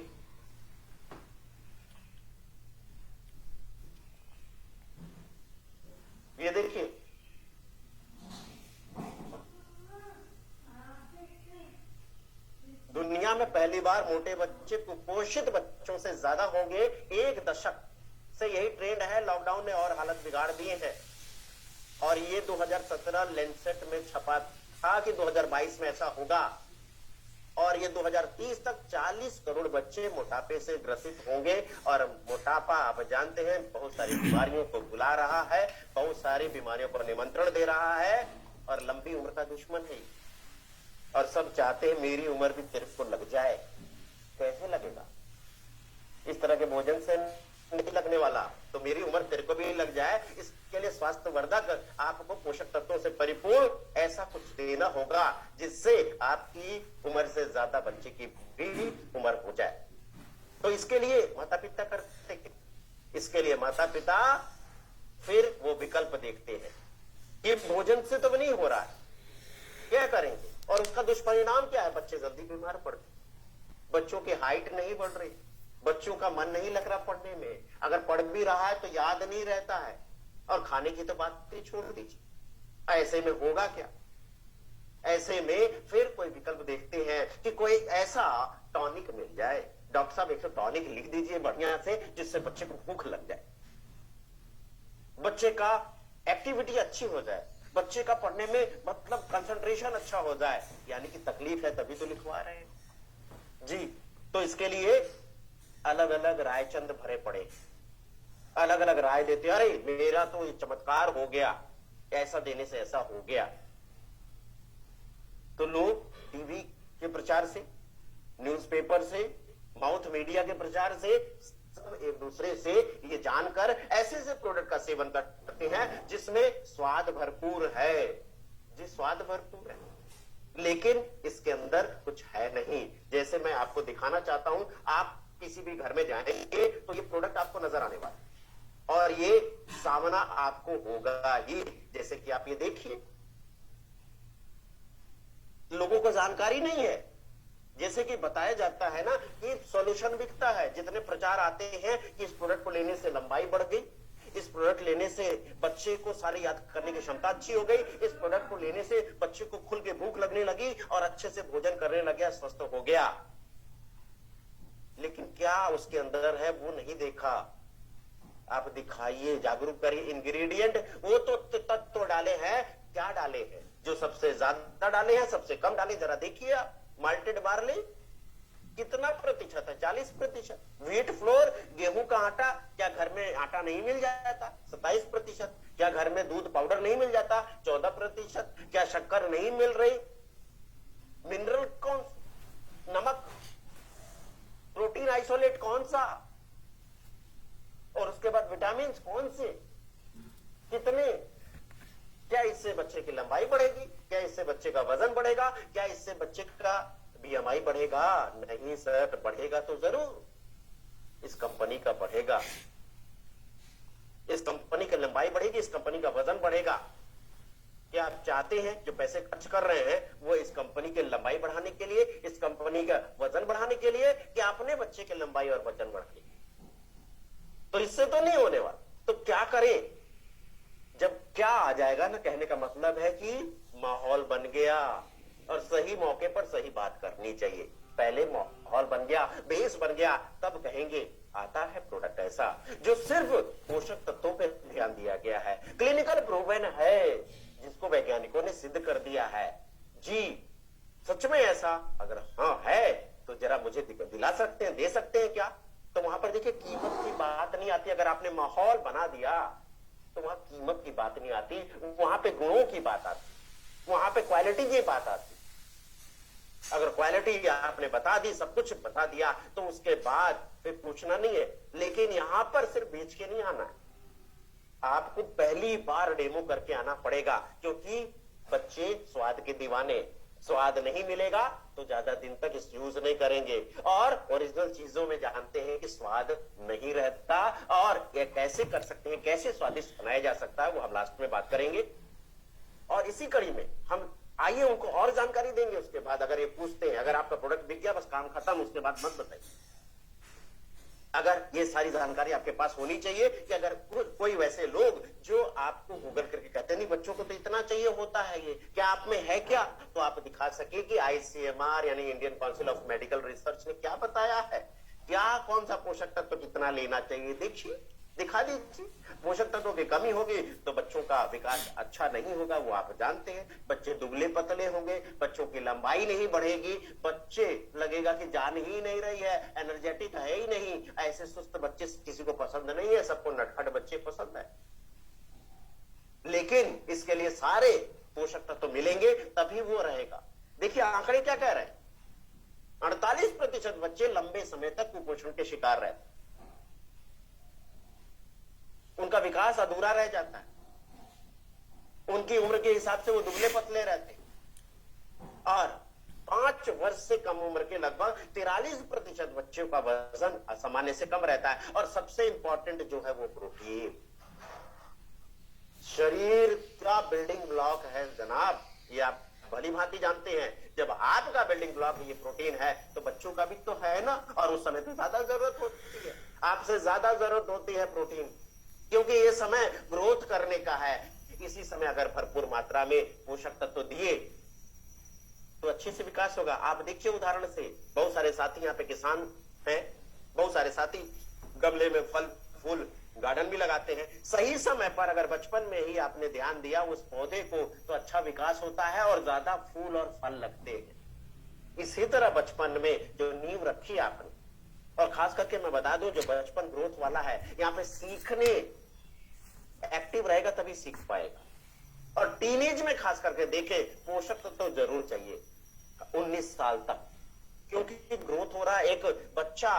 ये देखिए, दुनिया में पहली बार मोटे बच्चे कुपोषित बच्चों से ज्यादा होंगे। 1 दशक से यही ट्रेंड है, लॉकडाउन ने और हालत बिगाड़ दिए हैं। और ये 2017 लेंसेट में छपा था कि 2022 में ऐसा होगा, और ये 2030 तक 40 करोड़ बच्चे मोटापे से ग्रसित होंगे। और मोटापा आप जानते हैं बहुत सारी बीमारियों को बुला रहा है, बहुत सारी बीमारियों को निमंत्रण दे रहा है, और लंबी उम्र का दुश्मन है। और सब चाहते हैं मेरी उम्र भी तेरे को लग जाए। कैसे लगेगा? इस तरह के भोजन से नहीं लगने वाला, तो मेरी उम्र तेरे को भी लग जाए। इसके लिए स्वास्थ्यवर्धक, आपको पोषक तत्वों से परिपूर्ण ऐसा कुछ देना होगा जिससे आपकी उम्र से ज्यादा बच्चे की भी उम्र हो जाए। तो इसके लिए माता पिता करते, इसके लिए माता पिता फिर वो विकल्प देखते हैं कि भोजन से तो नहीं हो रहा है, क्या करेंगे? और उसका दुष्परिणाम क्या है? बच्चे जल्दी बीमार पड़ते, बच्चों की हाइट नहीं बढ़ रही, बच्चों का मन नहीं लग रहा पढ़ने में, अगर पढ़ भी रहा है तो याद नहीं रहता है, और खाने की तो बात ही छोड़ दीजिए। ऐसे में होगा क्या? ऐसे में फिर कोई विकल्प देखते हैं कि कोई ऐसा टॉनिक मिल जाए। डॉक्टर साहब 100 टॉनिक लिख दीजिए बढ़िया से, जिससे बच्चे को भूख लग जाए, बच्चे का एक्टिविटी अच्छी हो जाए, बच्चे का पढ़ने में मतलब कंसंट्रेशन अच्छा हो जाए। यानी कि तकलीफ है तभी तो लिखवा रहे हैं जी। तो इसके लिए अलग अलग रायचंद भरे पड़े, अलग अलग राय देते, अरे मेरा तो चमत्कार हो गया, ऐसा देने से ऐसा हो गया। तो लोग टीवी के प्रचार से, न्यूज़पेपर से, माउथ मीडिया के प्रचार से, सब एक दूसरे से ये जानकर ऐसे ऐसे प्रोडक्ट का सेवन करते हैं जिसमें स्वाद भरपूर है जी, स्वाद भरपूर है, लेकिन इसके अंदर कुछ है नहीं। जैसे मैं आपको दिखाना चाहता हूं, आप किसी भी घर में जाएंगे तो ये प्रोडक्ट आपको नजर आने वाला है, और ये सामना आपको होगा ही। जैसे कि आप ये देखिए, लोगों को जानकारी नहीं है। जैसे कि बताया जाता है ना कि सॉल्यूशन बिकता है, जितने प्रचार आते हैं कि इस प्रोडक्ट को लेने से लंबाई बढ़ गई, इस प्रोडक्ट लेने से बच्चे को सारी याद करने की क्षमता अच्छी हो गई, इस प्रोडक्ट को लेने से बच्चे को खुल के भूख लगने लगी और अच्छे से भोजन करने लग गया, स्वस्थ हो गया। लेकिन क्या उसके अंदर है वो नहीं देखा। आप दिखाइए, जागरूक करिए। इंग्रेडिएंट वो तो तत्व डाले हैं, क्या डाले हैं? जो सबसे ज्यादा डाले हैं, सबसे कम डाले, जरा देखिए आप। माल्टेड बार्ली कितना प्रतिशत है? 40%। व्हीट फ्लोर, गेहूं का आटा, क्या घर में आटा नहीं मिल जाता? 27%। क्या घर में दूध पाउडर नहीं मिल जाता? 14%। क्या शक्कर नहीं मिल रही? मिनरल कौन? नमक, प्रोटीन आइसोलेट कौन सा, और उसके बाद विटामिन कौन से, कितने? क्या इससे बच्चे की लंबाई बढ़ेगी? क्या इससे बच्चे का वजन बढ़ेगा? क्या इससे बच्चे का बीएमआई बढ़ेगा? नहीं सर, बढ़ेगा तो जरूर इस कंपनी का बढ़ेगा, इस कंपनी की लंबाई बढ़ेगी, इस कंपनी का वजन बढ़ेगा। क्या आप चाहते हैं जो पैसे खर्च कर रहे हैं वो इस कंपनी की लंबाई बढ़ाने के लिए, इस कंपनी का वजन बढ़ाने के लिए, क्या अपने बच्चे की लंबाई और वजन बढ़ाने के लिए? तो इससे तो नहीं होने वाला। तो क्या करें? जब क्या आ जाएगा ना, कहने का मतलब है कि माहौल बन गया और सही मौके पर सही बात करनी चाहिए। पहले माहौल बन गया, बेस बन गया, तब कहेंगे आता है प्रोडक्ट ऐसा जो सिर्फ पोषक तत्वों पे ध्यान दिया गया है, क्लिनिकल प्रूवन है, जिसको वैज्ञानिकों ने सिद्ध कर दिया है। जी सच में ऐसा अगर हाँ है तो जरा मुझे दिला सकते हैं, दे सकते हैं क्या? तो वहां पर देखिए कीमत की बात नहीं आती। अगर आपने माहौल बना दिया तो वहां कीमत की बात नहीं आती, वहां पे गुणों की बात आती, वहां पे क्वालिटी की बात आती। अगर क्वालिटी आपने बता दी, सब कुछ बता दिया, तो उसके बाद फिर पूछना नहीं है। लेकिन यहां पर सिर्फ बेच के नहीं आना है, आपको पहली बार डेमो करके आना पड़ेगा, क्योंकि बच्चे स्वाद के दीवाने, स्वाद नहीं मिलेगा तो ज्यादा दिन तक इस यूज नहीं करेंगे। और ओरिजिनल चीजों में जानते हैं कि स्वाद नहीं रहता, और ये कैसे कर सकते हैं, कैसे स्वादिष्ट बनाया जा सकता है, वो हम लास्ट में बात करेंगे। और इसी कड़ी में हम आइए उनको और जानकारी देंगे। उसके बाद अगर ये पूछते हैं, अगर आपका प्रोडक्ट बिक गया बस काम खत्म, उसके बाद मत बताइए। अगर ये सारी जानकारी आपके पास होनी चाहिए कि अगर कोई वैसे लोग जो आपको गूगल करके कहते नहीं बच्चों को तो इतना चाहिए होता है, ये क्या आप में है क्या, तो आप दिखा सके कि ICMR यानी Indian council of medical research ने क्या बताया है, क्या कौन सा पोषक तत्व कितना लेना चाहिए, देखिए, दिखा दीजिए। पोषक तत्वों की कमी होगी तो बच्चों का विकास अच्छा नहीं होगा, वो आप जानते हैं। बच्चे दुबले पतले होंगे, बच्चों की लंबाई नहीं बढ़ेगी, बच्चे लगेगा कि जान ही नहीं रही है, एनर्जेटिक है ही नहीं। ऐसे सुस्त बच्चे किसी को पसंद नहीं है, सबको नटखट बच्चे पसंद है। लेकिन इसके लिए सारे पोषक तत्व मिलेंगे तभी वो रहेगा। देखिए आंकड़े क्या कह रहे हैं, 48% बच्चे लंबे समय तक कुपोषण के शिकार रहते हैं, उनका विकास अधूरा रह जाता है, उनकी उम्र के हिसाब से वो दुबले पतले रहते हैं। और 5 वर्ष से कम उम्र के लगभग 43% बच्चों का वजन सामान्य से कम रहता है। और सबसे इंपॉर्टेंट जो है वो प्रोटीन, शरीर का बिल्डिंग ब्लॉक है जनाब, ये आप भली भांति जानते हैं। जब आपका बिल्डिंग ब्लॉक ये प्रोटीन है तो बच्चों का भी तो है ना, और उस समय तो ज्यादा जरूरत होती है, आपसे ज्यादा जरूरत होती है प्रोटीन, क्योंकि ये समय ग्रोथ करने का है। इसी समय अगर भरपूर मात्रा में पोषक तत्व दिए तो अच्छे से विकास होगा। आप देखिए उदाहरण से, बहुत सारे साथी यहाँ पे किसान हैं, बहुत सारे साथी गमले में फल फूल गार्डन भी लगाते हैं। सही समय पर अगर बचपन में ही आपने ध्यान दिया उस पौधे को तो अच्छा विकास होता है और ज्यादा फूल और फल लगते हैं। इसी तरह बचपन में जो नींव रखी आपने, और खास करके मैं बता दूं जो बचपन ग्रोथ वाला है, यहाँ पे सीखने एक्टिव रहेगा तभी सीख पाएगा। और टीनेज में खास करके देखें, पोषक तत्व तो जरूर चाहिए 19 साल तक, क्योंकि ग्रोथ हो रहा है। एक बच्चा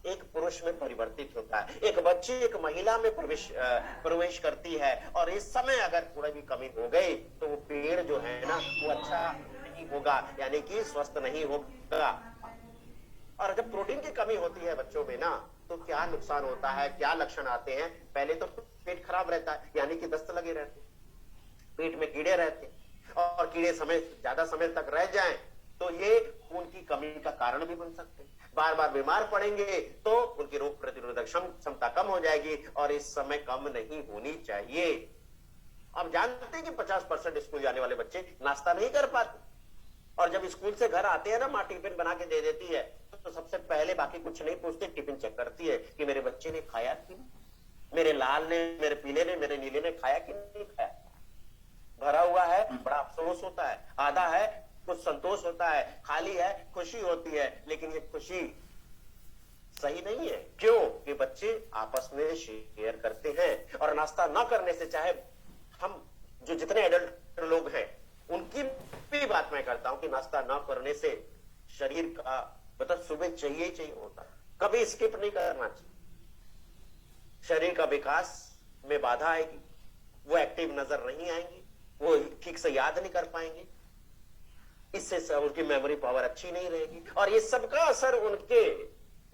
एक पुरुष में परिवर्तित होता है, एक बच्ची एक महिला में प्रवेश करती है, और इस समय अगर थोड़ा भी कमी हो गई तो वो पेड़ जो है ना वो अच्छा नहीं होगा, यानी कि स्वस्थ नहीं होगा। और जब प्रोटीन की कमी होती है बच्चों में ना तो क्या नुकसान होता है, क्या लक्षण आते हैं? पहले तो पेट खराब रहता है, यानी कि दस्त लगे रहते, पेट में कीड़े रहते, और कीड़े ज्यादा समय तक रह जाएं तो ये खून की कमी का कारण भी बन सकते हैं। बार बार बीमार पड़ेंगे तो उनकी रोग प्रतिरोधक क्षमता कम हो जाएगी, और इस समय कम नहीं होनी चाहिए। अब जानते हैं कि 50% स्कूल जाने वाले बच्चे नाश्ता नहीं कर पाते, और जब स्कूल से घर आते हैं ना माँ टिफिन बना के दे देती है तो सबसे पहले बाकी कुछ नहीं पूछते, टिफिन चेक करती है कि मेरे बच्चे ने खाया कि नहीं। मेरे लाल ने, मेरे पीले ने, मेरे नीले ने खाया कि नहीं खाया? भरा हुआ है, बड़ा अफसोस होता है, आधा है कुछ संतोष होता है, खाली है खुशी होती है। लेकिन ये खुशी सही नहीं है। क्यों? कि बच्चे आपस में शेयर करते हैं। और नाश्ता न करने से, चाहे हम जो जितने एडल्ट लोग हैं उनकी भी बात मैं करता हूं कि नाश्ता न करने से शरीर का मतलब सुबह चाहिए ही चाहिए होता है, कभी स्किप नहीं करना चाहिए। शरीर का विकास में बाधा आएगी, वो एक्टिव नजर नहीं आएंगी, वो ठीक से याद नहीं कर पाएंगे, इससे उनकी मेमोरी पावर अच्छी नहीं रहेगी। और ये सबका असर उनके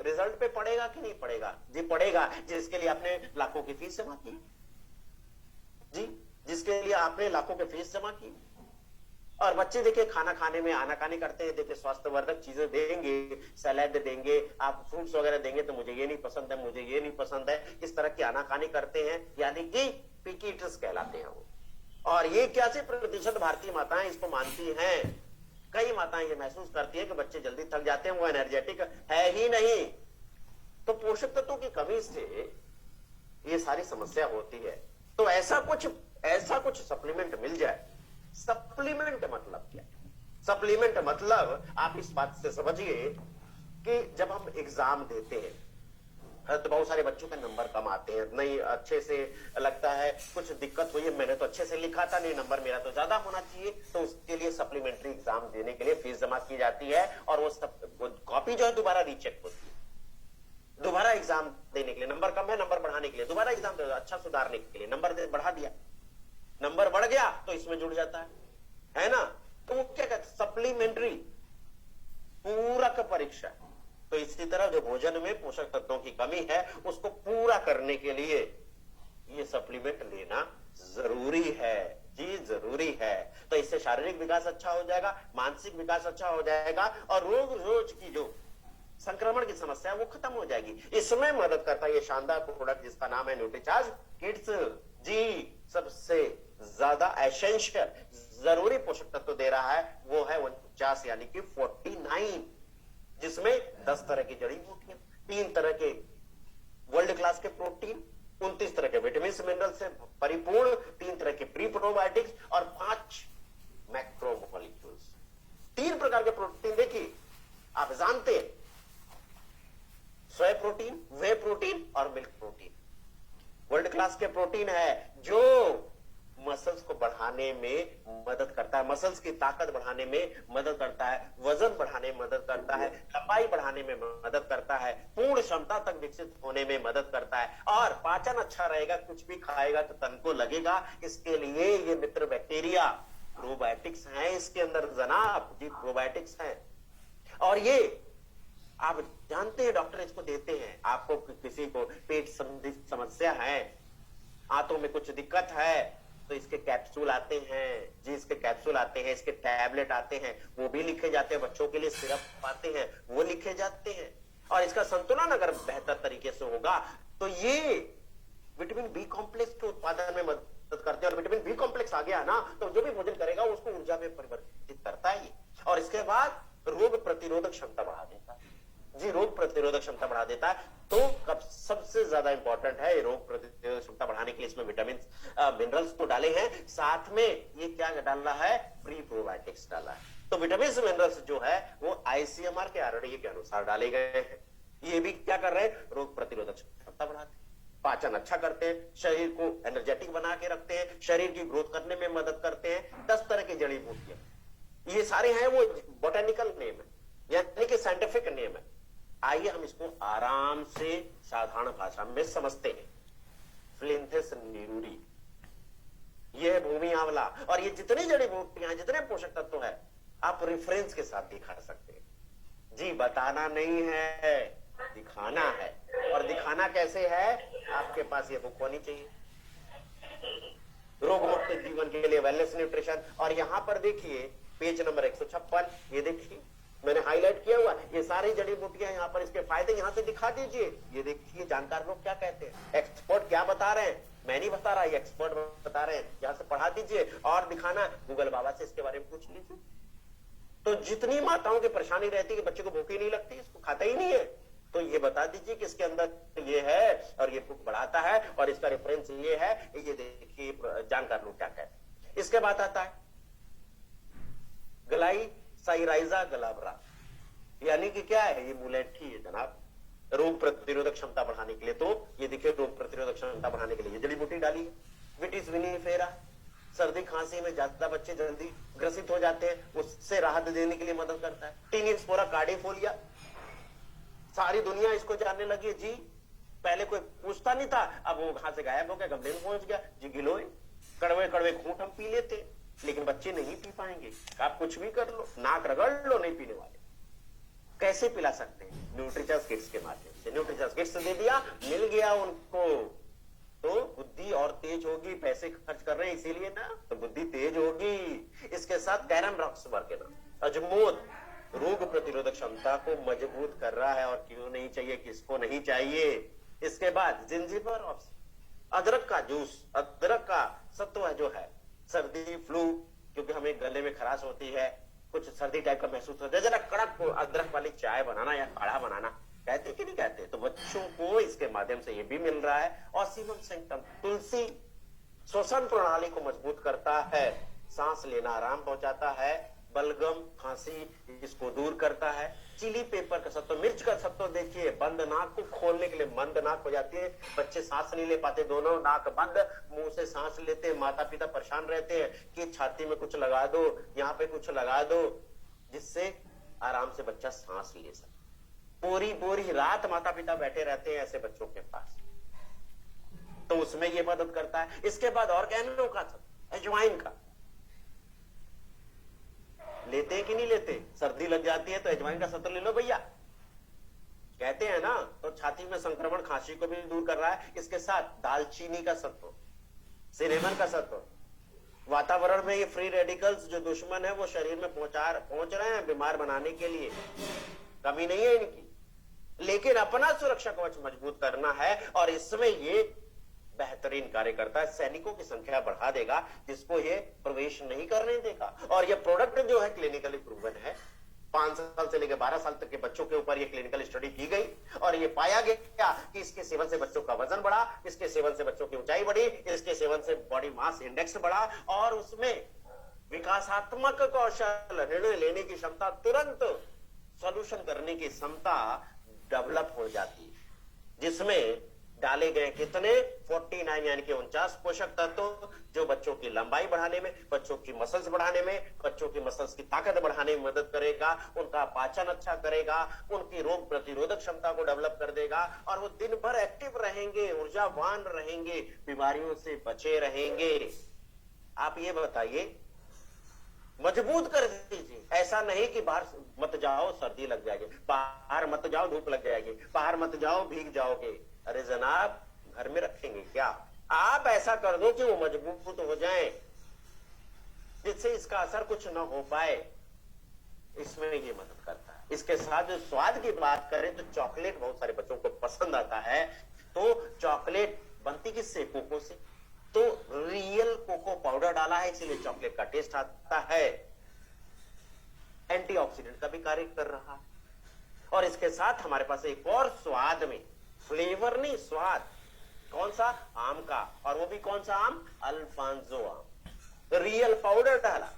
रिजल्ट पे पड़ेगा कि नहीं पड़ेगा? जी पड़ेगा। जिसके लिए आपने लाखों की फीस जमा की, जी जिसके लिए आपने लाखों की फीस जमा की। और बच्चे देखिए खाना खाने में आनाकानी करते हैं, देखिए स्वास्थ्यवर्धक चीजें देंगे, सलाद देंगे, आप फ्रूट्स वगैरह देंगे तो मुझे ये नहीं पसंद है, मुझे ये नहीं पसंद है, इस तरह की आनाकानी करते हैं, यानी कि पिकी ईटर्स कहलाते हैं वो। और ये 81% भारतीय माताएं इसको मानती हैं। कई माताएं ये महसूस करती है कि बच्चे जल्दी थक जाते हैं, वो एनर्जेटिक है ही नहीं। तो पोषक तत्वों की कमी से ये सारी समस्या होती है। तो ऐसा कुछ सप्लीमेंट मिल जाए। सप्लीमेंट मतलब क्या? सप्लीमेंट मतलब आप इस बात से समझिए कि जब हम एग्जाम देते हैं तो बहुत सारे बच्चों के नंबर कम आते हैं, नहीं अच्छे से लगता है, कुछ दिक्कत हुई है, मैंने तो अच्छे से लिखा था, नहीं नंबर मेरा तो ज्यादा होना चाहिए। तो उसके लिए सप्लीमेंट्री एग्जाम देने के लिए फीस जमा की जाती है और वो कॉपी जो है दोबारा रीचेक होती है। दोबारा एग्जाम देने के लिए, नंबर कम है नंबर बढ़ाने के लिए दोबारा एग्जाम दे, अच्छा सुधारने के लिए नंबर बढ़ा दिया, नंबर बढ़ गया तो इसमें जुड़ जाता है ना। तो वो क्या कहते हैं? सप्लीमेंट्री पूरक परीक्षा। तो इसी तरह जो भोजन में पोषक तत्वों की कमी है उसको पूरा करने के लिए ये सप्लीमेंट लेना जरूरी है, जी जरूरी है। तो इससे शारीरिक विकास अच्छा हो जाएगा, मानसिक विकास अच्छा हो जाएगा और रोज की जो संक्रमण की समस्या है वो खत्म हो जाएगी। इसमें मदद करता है ये शानदार प्रोडक्ट जिसका नाम है न्यूट्रीचार्ज किड्स। जी सबसे ज्यादा एसेंशियल जरूरी पोषक तत्व दे रहा है वो है 49 यानी कि 49, जिसमें 10 तरह की जड़ी बूटियां, 3 तरह के वर्ल्ड क्लास के प्रोटीन, 29 तरह के विटामिन मिनरल से परिपूर्ण, 3 तरह के प्री प्रोबायोटिक्स और 5 मैक्रो मॉलिक्यूल्स। 3 प्रकार के प्रोटीन देखिए, आप जानते हैं सोया प्रोटीन, वे प्रोटीन और मिल्क प्रोटीन वर्ल्ड क्लास के प्रोटीन है जो मसल्स को बढ़ाने में मदद करता है, मसल्स की ताकत बढ़ाने में मदद करता है, वजन बढ़ाने में मदद करता है, लंबाई बढ़ाने में मदद करता है, पूर्ण क्षमता तक विकसित होने में मदद करता है और पाचन अच्छा रहेगा, कुछ भी खाएगा तो तन को लगेगा। इसके लिए ये मित्र बैक्टीरिया प्रोबायोटिक्स हैं इसके अंदर जनाब, जी प्रोबायोटिक्स हैं। और ये आप जानते हैं डॉक्टर इसको देते हैं, आपको किसी को पेट संबंधी समस्या है, आंतों में कुछ दिक्कत है तो इसके कैप्सूल आते हैं, जी इसके कैप्सूल आते हैं, इसके टैबलेट आते हैं, वो भी लिखे जाते हैं, बच्चों के लिए सिरप आते हैं वो लिखे जाते हैं। और इसका संतुलन अगर बेहतर तरीके से होगा तो ये विटामिन बी कॉम्प्लेक्स के उत्पादन में मदद करते हैं। और विटामिन बी कॉम्प्लेक्स आ गया ना तो जो भी भोजन करेगा उसको ऊर्जा में परिवर्तित करता है और इसके बाद रोग प्रतिरोधक क्षमता बढ़ा देता है, जी रोग प्रतिरोधक क्षमता बढ़ा देता है। तो कब सबसे ज्यादा इंपॉर्टेंट है रोग प्रतिरोधक क्षमता बढ़ाने के लिए इसमें विटामिन मिनरल्स तो डाले हैं, साथ में ये क्या डाला है? प्री प्रोबायोटिक्स डाला है। तो विटामिन मिनरल्स जो है वो आईसीएमआर के आरडीए के अनुसार डाले गए हैं। ये भी क्या कर रहे हैं? रोग प्रतिरोधक क्षमता बढ़ाते हैं, पाचन अच्छा करते हैं, शरीर को एनर्जेटिक बना के रखते हैं, शरीर की ग्रोथ करने में मदद करते हैं। 10 तरह की जड़ी बूटियां, ये सारे हैं वो बोटेनिकल नेम है यानी कि साइंटिफिक नेम है। आइए हम इसको आराम से साधारण भाषा में समझते हैं। फ्लिंथिस नीरूरी, यह है भूमि आंवला और ये जितनी जड़ी बूटियां जितने पोषक तत्व है आप रेफरेंस के साथ दिखा सकते हैं। जी बताना नहीं है, दिखाना है। और दिखाना कैसे है? आपके पास ये बुक होनी चाहिए, रोग मुक्त जीवन के लिए वेलनेस न्यूट्रिशन। और यहां पर देखिए पेज नंबर 156, ये देखिए मैंने हाईलाइट किया हुआ, ये सारी जड़ी बूटियां यहाँ पर, इसके फायदे यहाँ से दिखा दीजिए। ये देखिए जानकार लोग क्या कहते हैं, एक्सपर्ट क्या बता रहे हैं, मैं नहीं बता रहा, ये एक्सपर्ट बता रहे हैं। यहाँ से पढ़ा दीजिए और दिखाना, गूगल बाबा से इसके बारे में पूछ लीजिए। तो जितनी माताओं की परेशानी रहती है कि बच्चे को भूख ही नहीं लगती, इसको खाता ही नहीं है, तो ये बता दीजिए कि इसके अंदर ये है और ये बुक बढ़ाता है और इसका रेफरेंस ये है, ये देखिए जानकार लोग क्या कहते हैं। इसके बाद आता है गलाई साइराइजा गलाबरा, यानी कि क्या है, ये मुलेठी है जनाब, रोग प्रतिरोधक क्षमता बढ़ाने के लिए। तो ये देखिए रोग प्रतिरोधक क्षमता बढ़ाने के लिए जड़ी बूटी डाली है। विटिस विनिफेरा, सर्दी खांसी में ज्यादा बच्चे जल्दी ग्रसित हो जाते हैं, उससे राहत देने के लिए मदद करता है। टिनिस्पोरा कार्डिफोलिया, सारी दुनिया इसको जानने लगी है जी, पहले कोई पूछता नहीं था, अब वो कहां से गायब हो गया, गमले में पहुंच गया जी। गिलोय, कड़वे कड़वे घूंट हम पी लेते, लेकिन बच्चे नहीं पी पाएंगे। आप कुछ भी कर लो, नाक रगड़ लो, नहीं पीने वाले। कैसे पिला सकते हैं? न्यूट्रीचर्स किट्स के माध्यम से। न्यूट्रीचर्स किट्स दे दिया, मिल गया उनको, तो बुद्धि और तेज होगी। पैसे खर्च कर रहे हैं इसीलिए ना, तो बुद्धि तेज होगी। इसके साथ कैरम रॉक्स वर्क, अजमोद रोग प्रतिरोधक क्षमता को मजबूत कर रहा है, और क्यों नहीं चाहिए, किसको नहीं चाहिए। इसके बाद जिंजिबर और अदरक का जूस, अदरक का सत्व जो है, सर्दी फ्लू, क्योंकि हमें गले में खराश होती है, कुछ सर्दी टाइप का महसूस होता है, जरा कड़क अदरक वाली चाय बनाना या काढ़ा बनाना, कहते कि नहीं कहते, तो बच्चों को इसके माध्यम से ये भी मिल रहा है। और सीमम सेंक्टम, तुलसी श्वसन प्रणाली को मजबूत करता है, सांस लेना आराम पहुंचाता है, बलगम खांसी इसको दूर करता है। चिली पेपर का सत्व, मिर्च का सत्व देखिए, बंद नाक को खोलने के लिए, मंद नाक हो जाती है, बच्चे सांस नहीं ले पाते, दोनों नाक बंद, मुंह से सांस लेते हैं, माता पिता परेशान रहते हैं कि छाती में कुछ लगा दो, यहाँ पे कुछ लगा दो, जिससे आराम से बच्चा सांस ले सके। पूरी पूरी रात माता पिता बैठे रहते हैं ऐसे बच्चों के पास, तो उसमें ये मदद करता है। इसके बाद ऑर्गेनो का सत्व, अजवाइन का, लेते हैं कि नहीं लेते? सर्दी लग जाती है तो अजवाइन का सत्व ले लो भैया, कहते हैं ना, तो छाती में संक्रमण खांसी को भी दूर कर रहा है। इसके साथ दालचीनी का सत्व, सिनेमन का सत्व, वातावरण में ये फ्री रेडिकल्स जो दुश्मन है वो शरीर में पहुंच रहे हैं बीमार बनाने के लिए, कमी नहीं है इनकी, लेकिन अपना सुरक्षा कवच मजबूत करना है, और इसमें ये बेहतरीन कार्य करता है। सैनिकों की संख्या बढ़ा देगा जिसको ये प्रवेश नहीं करने देगा। और ये प्रोडक्ट जो है क्लिनिकली प्रूवन है, 5 साल से लेकर 12 साल तक के बच्चों के ऊपर ये क्लिनिकल स्टडी की गई, और ये पाया गया कि इसके सेवन से बच्चों का वजन बढ़ा, इसके सेवन से बच्चों की ऊंचाई बढ़ी, इसके सेवन से बॉडी मास इंडेक्स बढ़ा, और उसमें विकासात्मक कौशल, निर्णय लेने की क्षमता, तुरंत सॉल्यूशन करने की क्षमता डेवलप हो जाती है, जिसमें डाले गए कितने 49 यानी कि 49 पोषक तत्व, जो बच्चों की लंबाई बढ़ाने में, बच्चों की मसल्स बढ़ाने में, बच्चों की मसल्स की ताकत बढ़ाने में मदद करेगा, उनका पाचन अच्छा करेगा, उनकी रोग प्रतिरोधक क्षमता को डेवलप कर देगा, और वो दिन भर एक्टिव रहेंगे, ऊर्जावान रहेंगे, बीमारियों से बचे रहेंगे। आप ये बताइए, मजबूत कर दीजिए। ऐसा नहीं कि बाहर मत जाओ सर्दी लग जाएगी, बाहर मत जाओ धूप लग जाएगी, बाहर मत जाओ भीग जाओगे। अरे जनाब, घर में रखेंगे क्या? आप ऐसा कर दो कि वो मजबूत हो जाए, जिससे इसका असर कुछ न हो पाए, इसमें ये मदद करता है। इसके साथ जो स्वाद की बात करें तो चॉकलेट बहुत सारे बच्चों को पसंद आता है, तो चॉकलेट बनती किससे? कोको से, तो रियल कोको पाउडर डाला है, इसीलिए चॉकलेट का टेस्ट आता है। एंटीऑक्सीडेंट का भी कार्य कर रहा है। और इसके साथ हमारे पास एक और स्वाद में, फ्लेवर नहीं स्वाद, कौन सा? आम का, और वो भी कौन सा आम? अल्फांसो आम। रियल पाउडर डाला,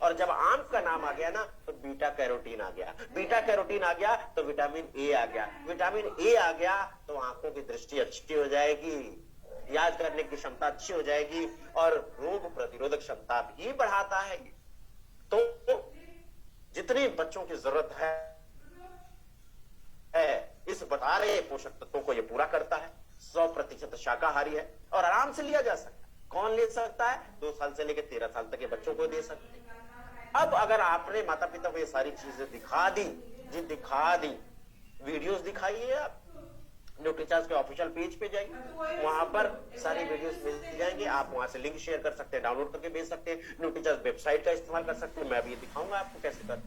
और जब आम का नाम आ गया ना तो बीटा कैरोटीन आ गया, बीटा कैरोटीन आ गया तो विटामिन ए आ गया, विटामिन ए आ गया तो आंखों की दृष्टि अच्छी हो जाएगी, याद करने की क्षमता अच्छी हो जाएगी, और रोग प्रतिरोधक क्षमता भी बढ़ाता है। तो जितनी बच्चों की जरूरत है इस बता रहे पोषक तत्वों को ये पूरा करता है। 100% शाकाहारी है और आराम से लिया जा सकता है। कौन ले सकता है? 2 साल से लेकर 13 साल तक के बच्चों को दे सकते हैं। अब अगर आपने माता पिता को ये सारी चीजें दिखा दी, जी दिखा दी, वीडियोस दिखाइए, आप न्यूट्रीचार्ज के ऑफिशियल पेज पे जाइए, वहां पर सारी वीडियोस मिल जाएंगे, आप वहां से लिंक शेयर कर सकते हैं, डाउनलोड करके भेज सकते हैं, न्यूट्रीचार्ज वेबसाइट का इस्तेमाल कर सकते हैं, मैं अभी दिखाऊंगा आपको कैसे कर।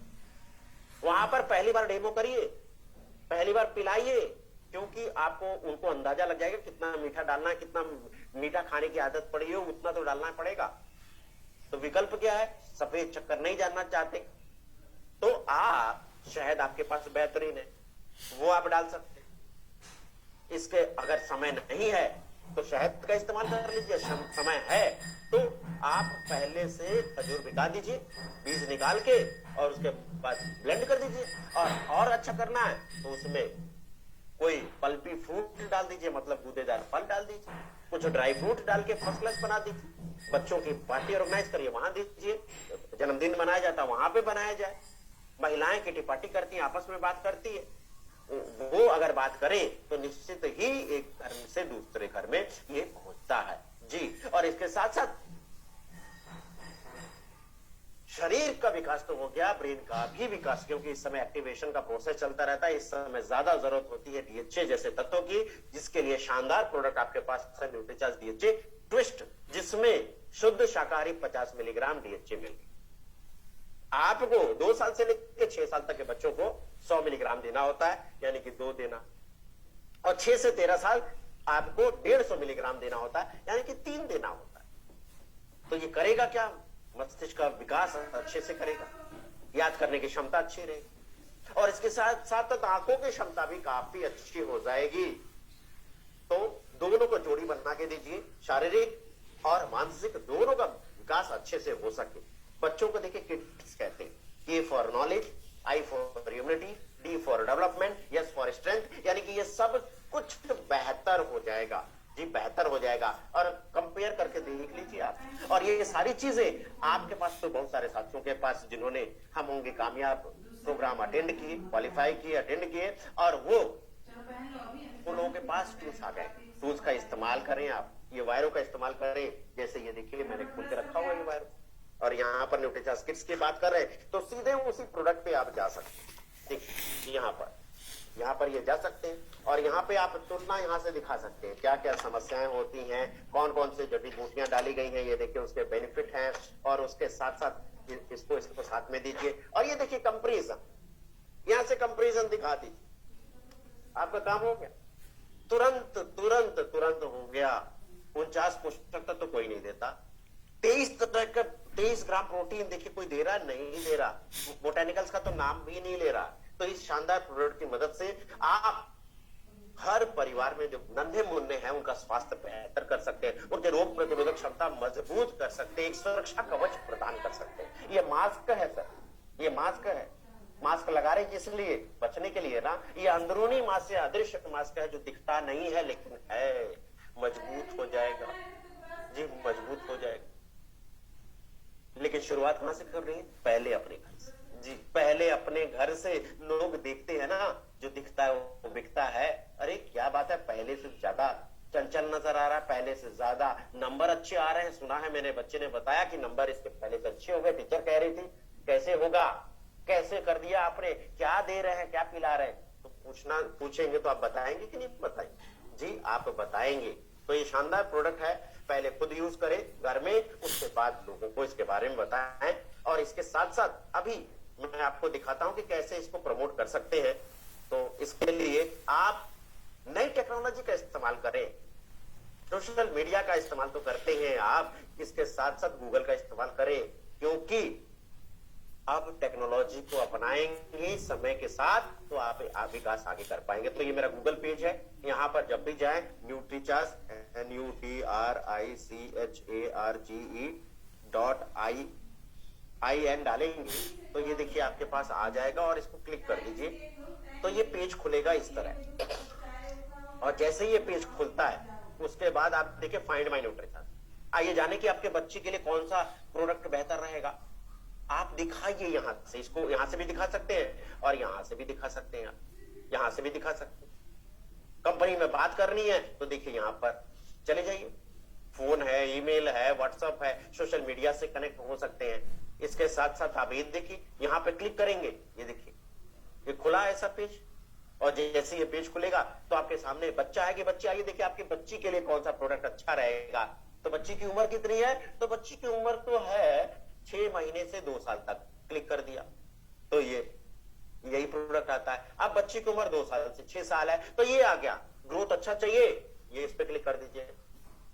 वहां पर पहली बार डेमो करिए, पहली बार पिलाइए, क्योंकि आपको उनको अंदाजा लग जाएगा कितना मीठा डालना है, कितना मीठा खाने की आदत पड़ी हो उतना तो डालना पड़ेगा। तो विकल्प क्या है? सफेद चक्कर नहीं जानना चाहते तो आप, शहद आपके पास बेहतरीन है, वो आप डाल सकते हैं। इसके अगर समय नहीं है तो शहद का इस्तेमाल कर लीजिए, समय है तो आप पहले से खजूर भिगा दीजिए, बीज निकाल के और उसके बाद ब्लेंड कर दीजिए। और अच्छा करना है तो उसमें कोई पल्पी फ्रूट डाल दीजिए, मतलब गूदेदार फल डाल दीजिए, कुछ ड्राई फ्रूट डाल के फर्स्ट क्लास बना दीजिए। बच्चों की पार्टी ऑर्गेनाइज करिए, वहां दीजिए, जन्मदिन मनाया जाता है वहां पे बनाया जाए। महिलाएं किटी पार्टी करती हैं, आपस में बात करती है, वो अगर बात करे तो निश्चित ही एक घर से दूसरे घर में ये पहुंचता है जी। और इसके साथ साथ शरीर का विकास तो हो गया, ब्रेन का भी विकास, क्योंकि इस समय एक्टिवेशन का प्रोसेस चलता रहता है। इस समय ज्यादा जरूरत होती है डीएचए जैसे तत्वों की, जिसके लिए शानदार प्रोडक्ट आपके पास है न्यूट्रीचार्ज डीएचए ट्विस्ट, जिसमें शुद्ध शाकाहारी 50 मिलीग्राम डीएचए मिलेगी। आपको 2 साल से लेकर 6 साल तक के बच्चों को 100 मिलीग्राम देना होता है, यानी कि 2 देना, और 6 से 13 साल आपको 150 मिलीग्राम देना होता है, यानी कि 3 देना होता है। तो ये करेगा क्या? मस्तिष्क का विकास अच्छे से करेगा, याद करने की क्षमता अच्छी रहेगी, और इसके साथ साथ आंखों की क्षमता भी काफी अच्छी हो जाएगी। तो दोनों को जोड़ी बना के दीजिए, शारीरिक और मानसिक दोनों का विकास अच्छे से हो सके। बच्चों को देखिए किड्स कहते हैं, A for knowledge, I for humanity, D for development, S for strength, यानी कि ये सब कुछ बेहतर हो जाएगा जी, बेहतर हो जाएगा। और कंपेयर करके देख लीजिए आप। और ये सारी चीजें आपके पास तो बहुत सारे साथियों के पास जिन्होंने हम होंगे कामयाब प्रोग्राम अटेंड किए, क्वालिफाई किए, अटेंड किए, और वो उन लोगों के पास टूल्स आ गए। टूल्स का इस्तेमाल करें आप, ये वायरों का इस्तेमाल करें। जैसे ये देखिए मैंने खोल के रखा हुआ है ये वायरो, और यहाँ पर न्यूट्रीचार्ज किट्स की बात कर रहे हैं तो सीधे उसी प्रोडक्ट पे आप जा सकते हैं। देखिए यहाँ पर ये जा सकते हैं, और यहाँ पे आप तुलना यहाँ से दिखा सकते हैं क्या क्या समस्याएं होती हैं, कौन कौन से जड़ी बूटियां डाली गई हैं, ये देखिए उसके बेनिफिट हैं, और उसके साथ साथ इसको साथ में दीजिए। और ये देखिए कंपेरिजन, यहाँ से कंपेरिजन दिखा दीजिए, आपका काम हो गया, तुरंत तुरंत तुरंत हो गया। 49 पोषक तत्व तो कोई नहीं देता, 23 ग्राम प्रोटीन देखिए कोई दे रहा नहीं दे रहा, बोटेनिकल्स का तो नाम भी नहीं ले रहा। तो इस शानदार प्रोडक्ट की मदद से आप हर परिवार में जो नन्हे मुन्ने हैं उनका स्वास्थ्य बेहतर कर सकते हैं, उनके रोग प्रतिरोधक क्षमता मजबूत कर सकते हैं, एक सुरक्षा कवच प्रदान कर सकते हैं। ये मास्क है सर, ये मास्क है, मास्क लगा रहे किस लिए? बचने के लिए ना। ये अंदरूनी मास्क है, अदृश्य मास्क है, जो दिखता नहीं है लेकिन है, मजबूत हो जाएगा जी, मजबूत हो जाएगा। लेकिन शुरुआत कहां से कर रही है? पहले अपने घर से जी, पहले अपने घर से। लोग देखते हैं ना, जो दिखता है वो बिकता है। अरे क्या बात है, पहले से ज्यादा चंचल नजर आ रहा है, पहले से ज्यादा नंबर अच्छे आ रहे हैं। सुना है मैंने, बच्चे ने बताया कि नंबर इसके पहले से अच्छे हो गए। टीचर कह रही थी कैसे होगा, कैसे कर दिया आपने, क्या दे रहे हैं, क्या पिला रहे हैं? तो पूछेंगे तो आप बताएंगे कि नहीं बताएंगे? जी आप बताएंगे। तो ये शानदार प्रोडक्ट है, पहले खुद यूज करें घर में, उसके बाद लोगों को इसके बारे में बताएं। और इसके साथ साथ अभी मैं आपको दिखाता हूं कि कैसे इसको प्रमोट कर सकते हैं। तो इसके लिए आप नई टेक्नोलॉजी का इस्तेमाल करें, सोशल मीडिया का इस्तेमाल तो करते हैं आप, इसके साथ साथ गूगल का इस्तेमाल करें, क्योंकि अब टेक्नोलॉजी को अपनाएंगे समय के साथ तो आप विकास आगे कर पाएंगे। तो ये मेरा गूगल पेज है, यहाँ पर जब भी जाएं न्यूट्रीचार्ज NUTRICHARGE.IN डालेंगे तो ये देखिए आपके पास आ जाएगा, और इसको क्लिक कर दीजिए तो ये पेज खुलेगा इस तरह। और जैसे ये पेज खुलता है उसके बाद आप देखिए फाइंड माय न्यूट्रीचार्ज। आइए जाने कि आपके बच्चे के लिए कौन सा प्रोडक्ट बेहतर रहेगा। आप दिखाइए यहाँ से, इसको यहाँ से भी दिखा सकते हैं और यहाँ से भी दिखा सकते हैं, यहाँ से भी दिखा सकते हैं। कंपनी में बात करनी है तो देखिए यहाँ पर चले जाइए, फोन है, ईमेल है, व्हाट्सएप है, सोशल मीडिया से कनेक्ट हो सकते हैं। इसके साथ साथ आप ये देखिए यहाँ पे क्लिक करेंगे, ये देखिए ये खुला है ऐसा पेज, और जैसे ये पेज खुलेगा तो आपके सामने बच्चा है कि बच्ची, आइए देखिए आपकी बच्ची के लिए कौन सा प्रोडक्ट अच्छा रहेगा। तो बच्ची की उम्र कितनी है? तो बच्ची की उम्र तो है 6 महीने से 2 साल तक। क्लिक कर दिया तो ये यही प्रोडक्ट आता है। अब बच्ची की उम्र 2 साल से 6 साल है तो ये आ गया। ग्रोथ अच्छा चाहिए, ये इस पे क्लिक कर दीजिए।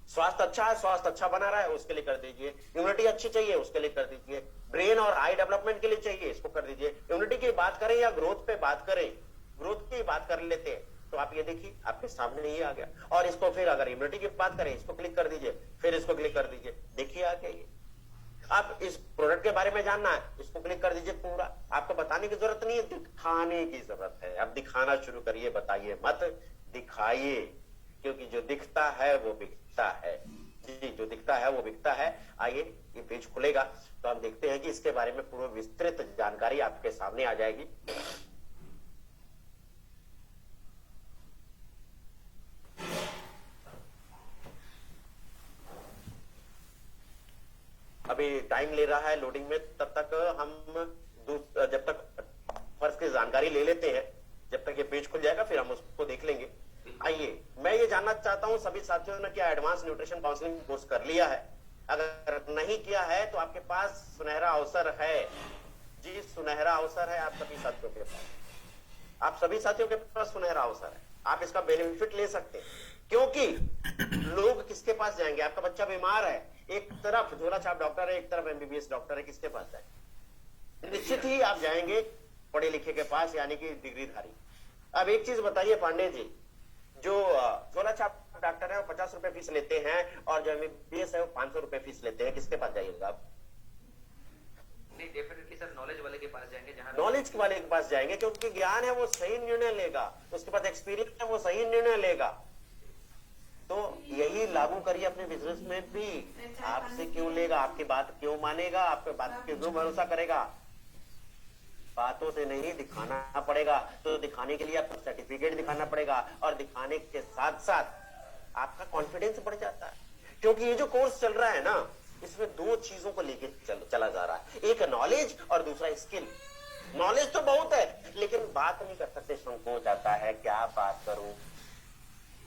स्वास्थ्य अच्छा है, स्वास्थ्य अच्छा बना रहा है, उसके लिए कर दीजिए। इम्यूनिटी अच्छी चाहिए, उसके लिए कर दीजिए। ब्रेन और आई डेवलपमेंट के लिए चाहिए, इसको कर दीजिए। इम्यूनिटी की बात करें या ग्रोथ पे बात करें? ग्रोथ की बात कर लेते हैं। तो आप ये देखिए आपके सामने ये आ गया। और इसको फिर अगर इम्यूनिटी की बात करें, इसको क्लिक कर दीजिए, फिर इसको क्लिक कर दीजिए, देखिए आ गया ये। आप इस प्रोडक्ट के बारे में जानना है, इसको क्लिक कर दीजिए। पूरा आपको बताने की जरूरत नहीं है, दिखाने की जरूरत है। अब दिखाना शुरू करिए, बताइए मत, दिखाइए, क्योंकि जो दिखता है वो बिकता है। जी, जो दिखता है वो बिकता है। आइए ये पेज खुलेगा तो हम देखते हैं कि इसके बारे में पूर्ण विस्तृत जानकारी आपके सामने आ जाएगी। अभी टाइम ले रहा है लोडिंग में, तब तक हम जब तक फर्स्ट की जानकारी ले लेते हैं, जब तक ये पेज खुल जाएगा फिर हम उसको देख लेंगे। आइए, मैं ये जानना चाहता हूं सभी साथियों ने क्या एडवांस न्यूट्रिशन काउंसलिंग कोर्स कर लिया है? अगर नहीं किया है तो आपके पास सुनहरा अवसर है। जी, सुनहरा अवसर है आप सभी साथियों के पास। आप सभी साथियों के पास सुनहरा अवसर है, आप इसका बेनिफिट ले सकते हैं। क्योंकि लोग किसके पास जाएंगे? आपका बच्चा बीमार है, एक तरफ झोला छाप डॉक्टर है, एक तरफ एमबीबीएस डॉक्टर है, किसके पास जाएंगे? निश्चित ही आप जाएंगे पढ़े लिखे के पास, यानी कि डिग्रीधारी। अब एक चीज बताइए पांडे जी, जो झोला छाप डॉक्टर है वो 50 रुपए फीस लेते हैं और जो एमबीबीएस है वो 500 रुपए फीस लेते हैं, किसके पास जाइएगा आप? नहीं, डेफिनेटली सर नॉलेज वाले के पास जाएंगे, जहां नॉलेज वाले के पास जाएंगे, क्योंकि ज्ञान है वो सही निर्णय लेगा, उसके पास एक्सपीरियंस है वो सही निर्णय लेगा। तो यही लागू करिए अपने बिजनेस में भी। आपसे क्यों लेगा? आपकी बात क्यों मानेगा? आपके बात पे क्यों भरोसा करेगा? बातों से नहीं, दिखाना पड़ेगा। तो दिखाने के लिए आपको सर्टिफिकेट दिखाना पड़ेगा, और दिखाने के साथ साथ आपका कॉन्फिडेंस बढ़ जाता है। क्योंकि ये जो कोर्स चल रहा है ना, इसमें दो चीजों को लेके चला जा रहा है, एक नॉलेज और दूसरा स्किल। नॉलेज तो बहुत है, लेकिन बात नहीं कर सकते, संकोच आता है, क्या बात करूं।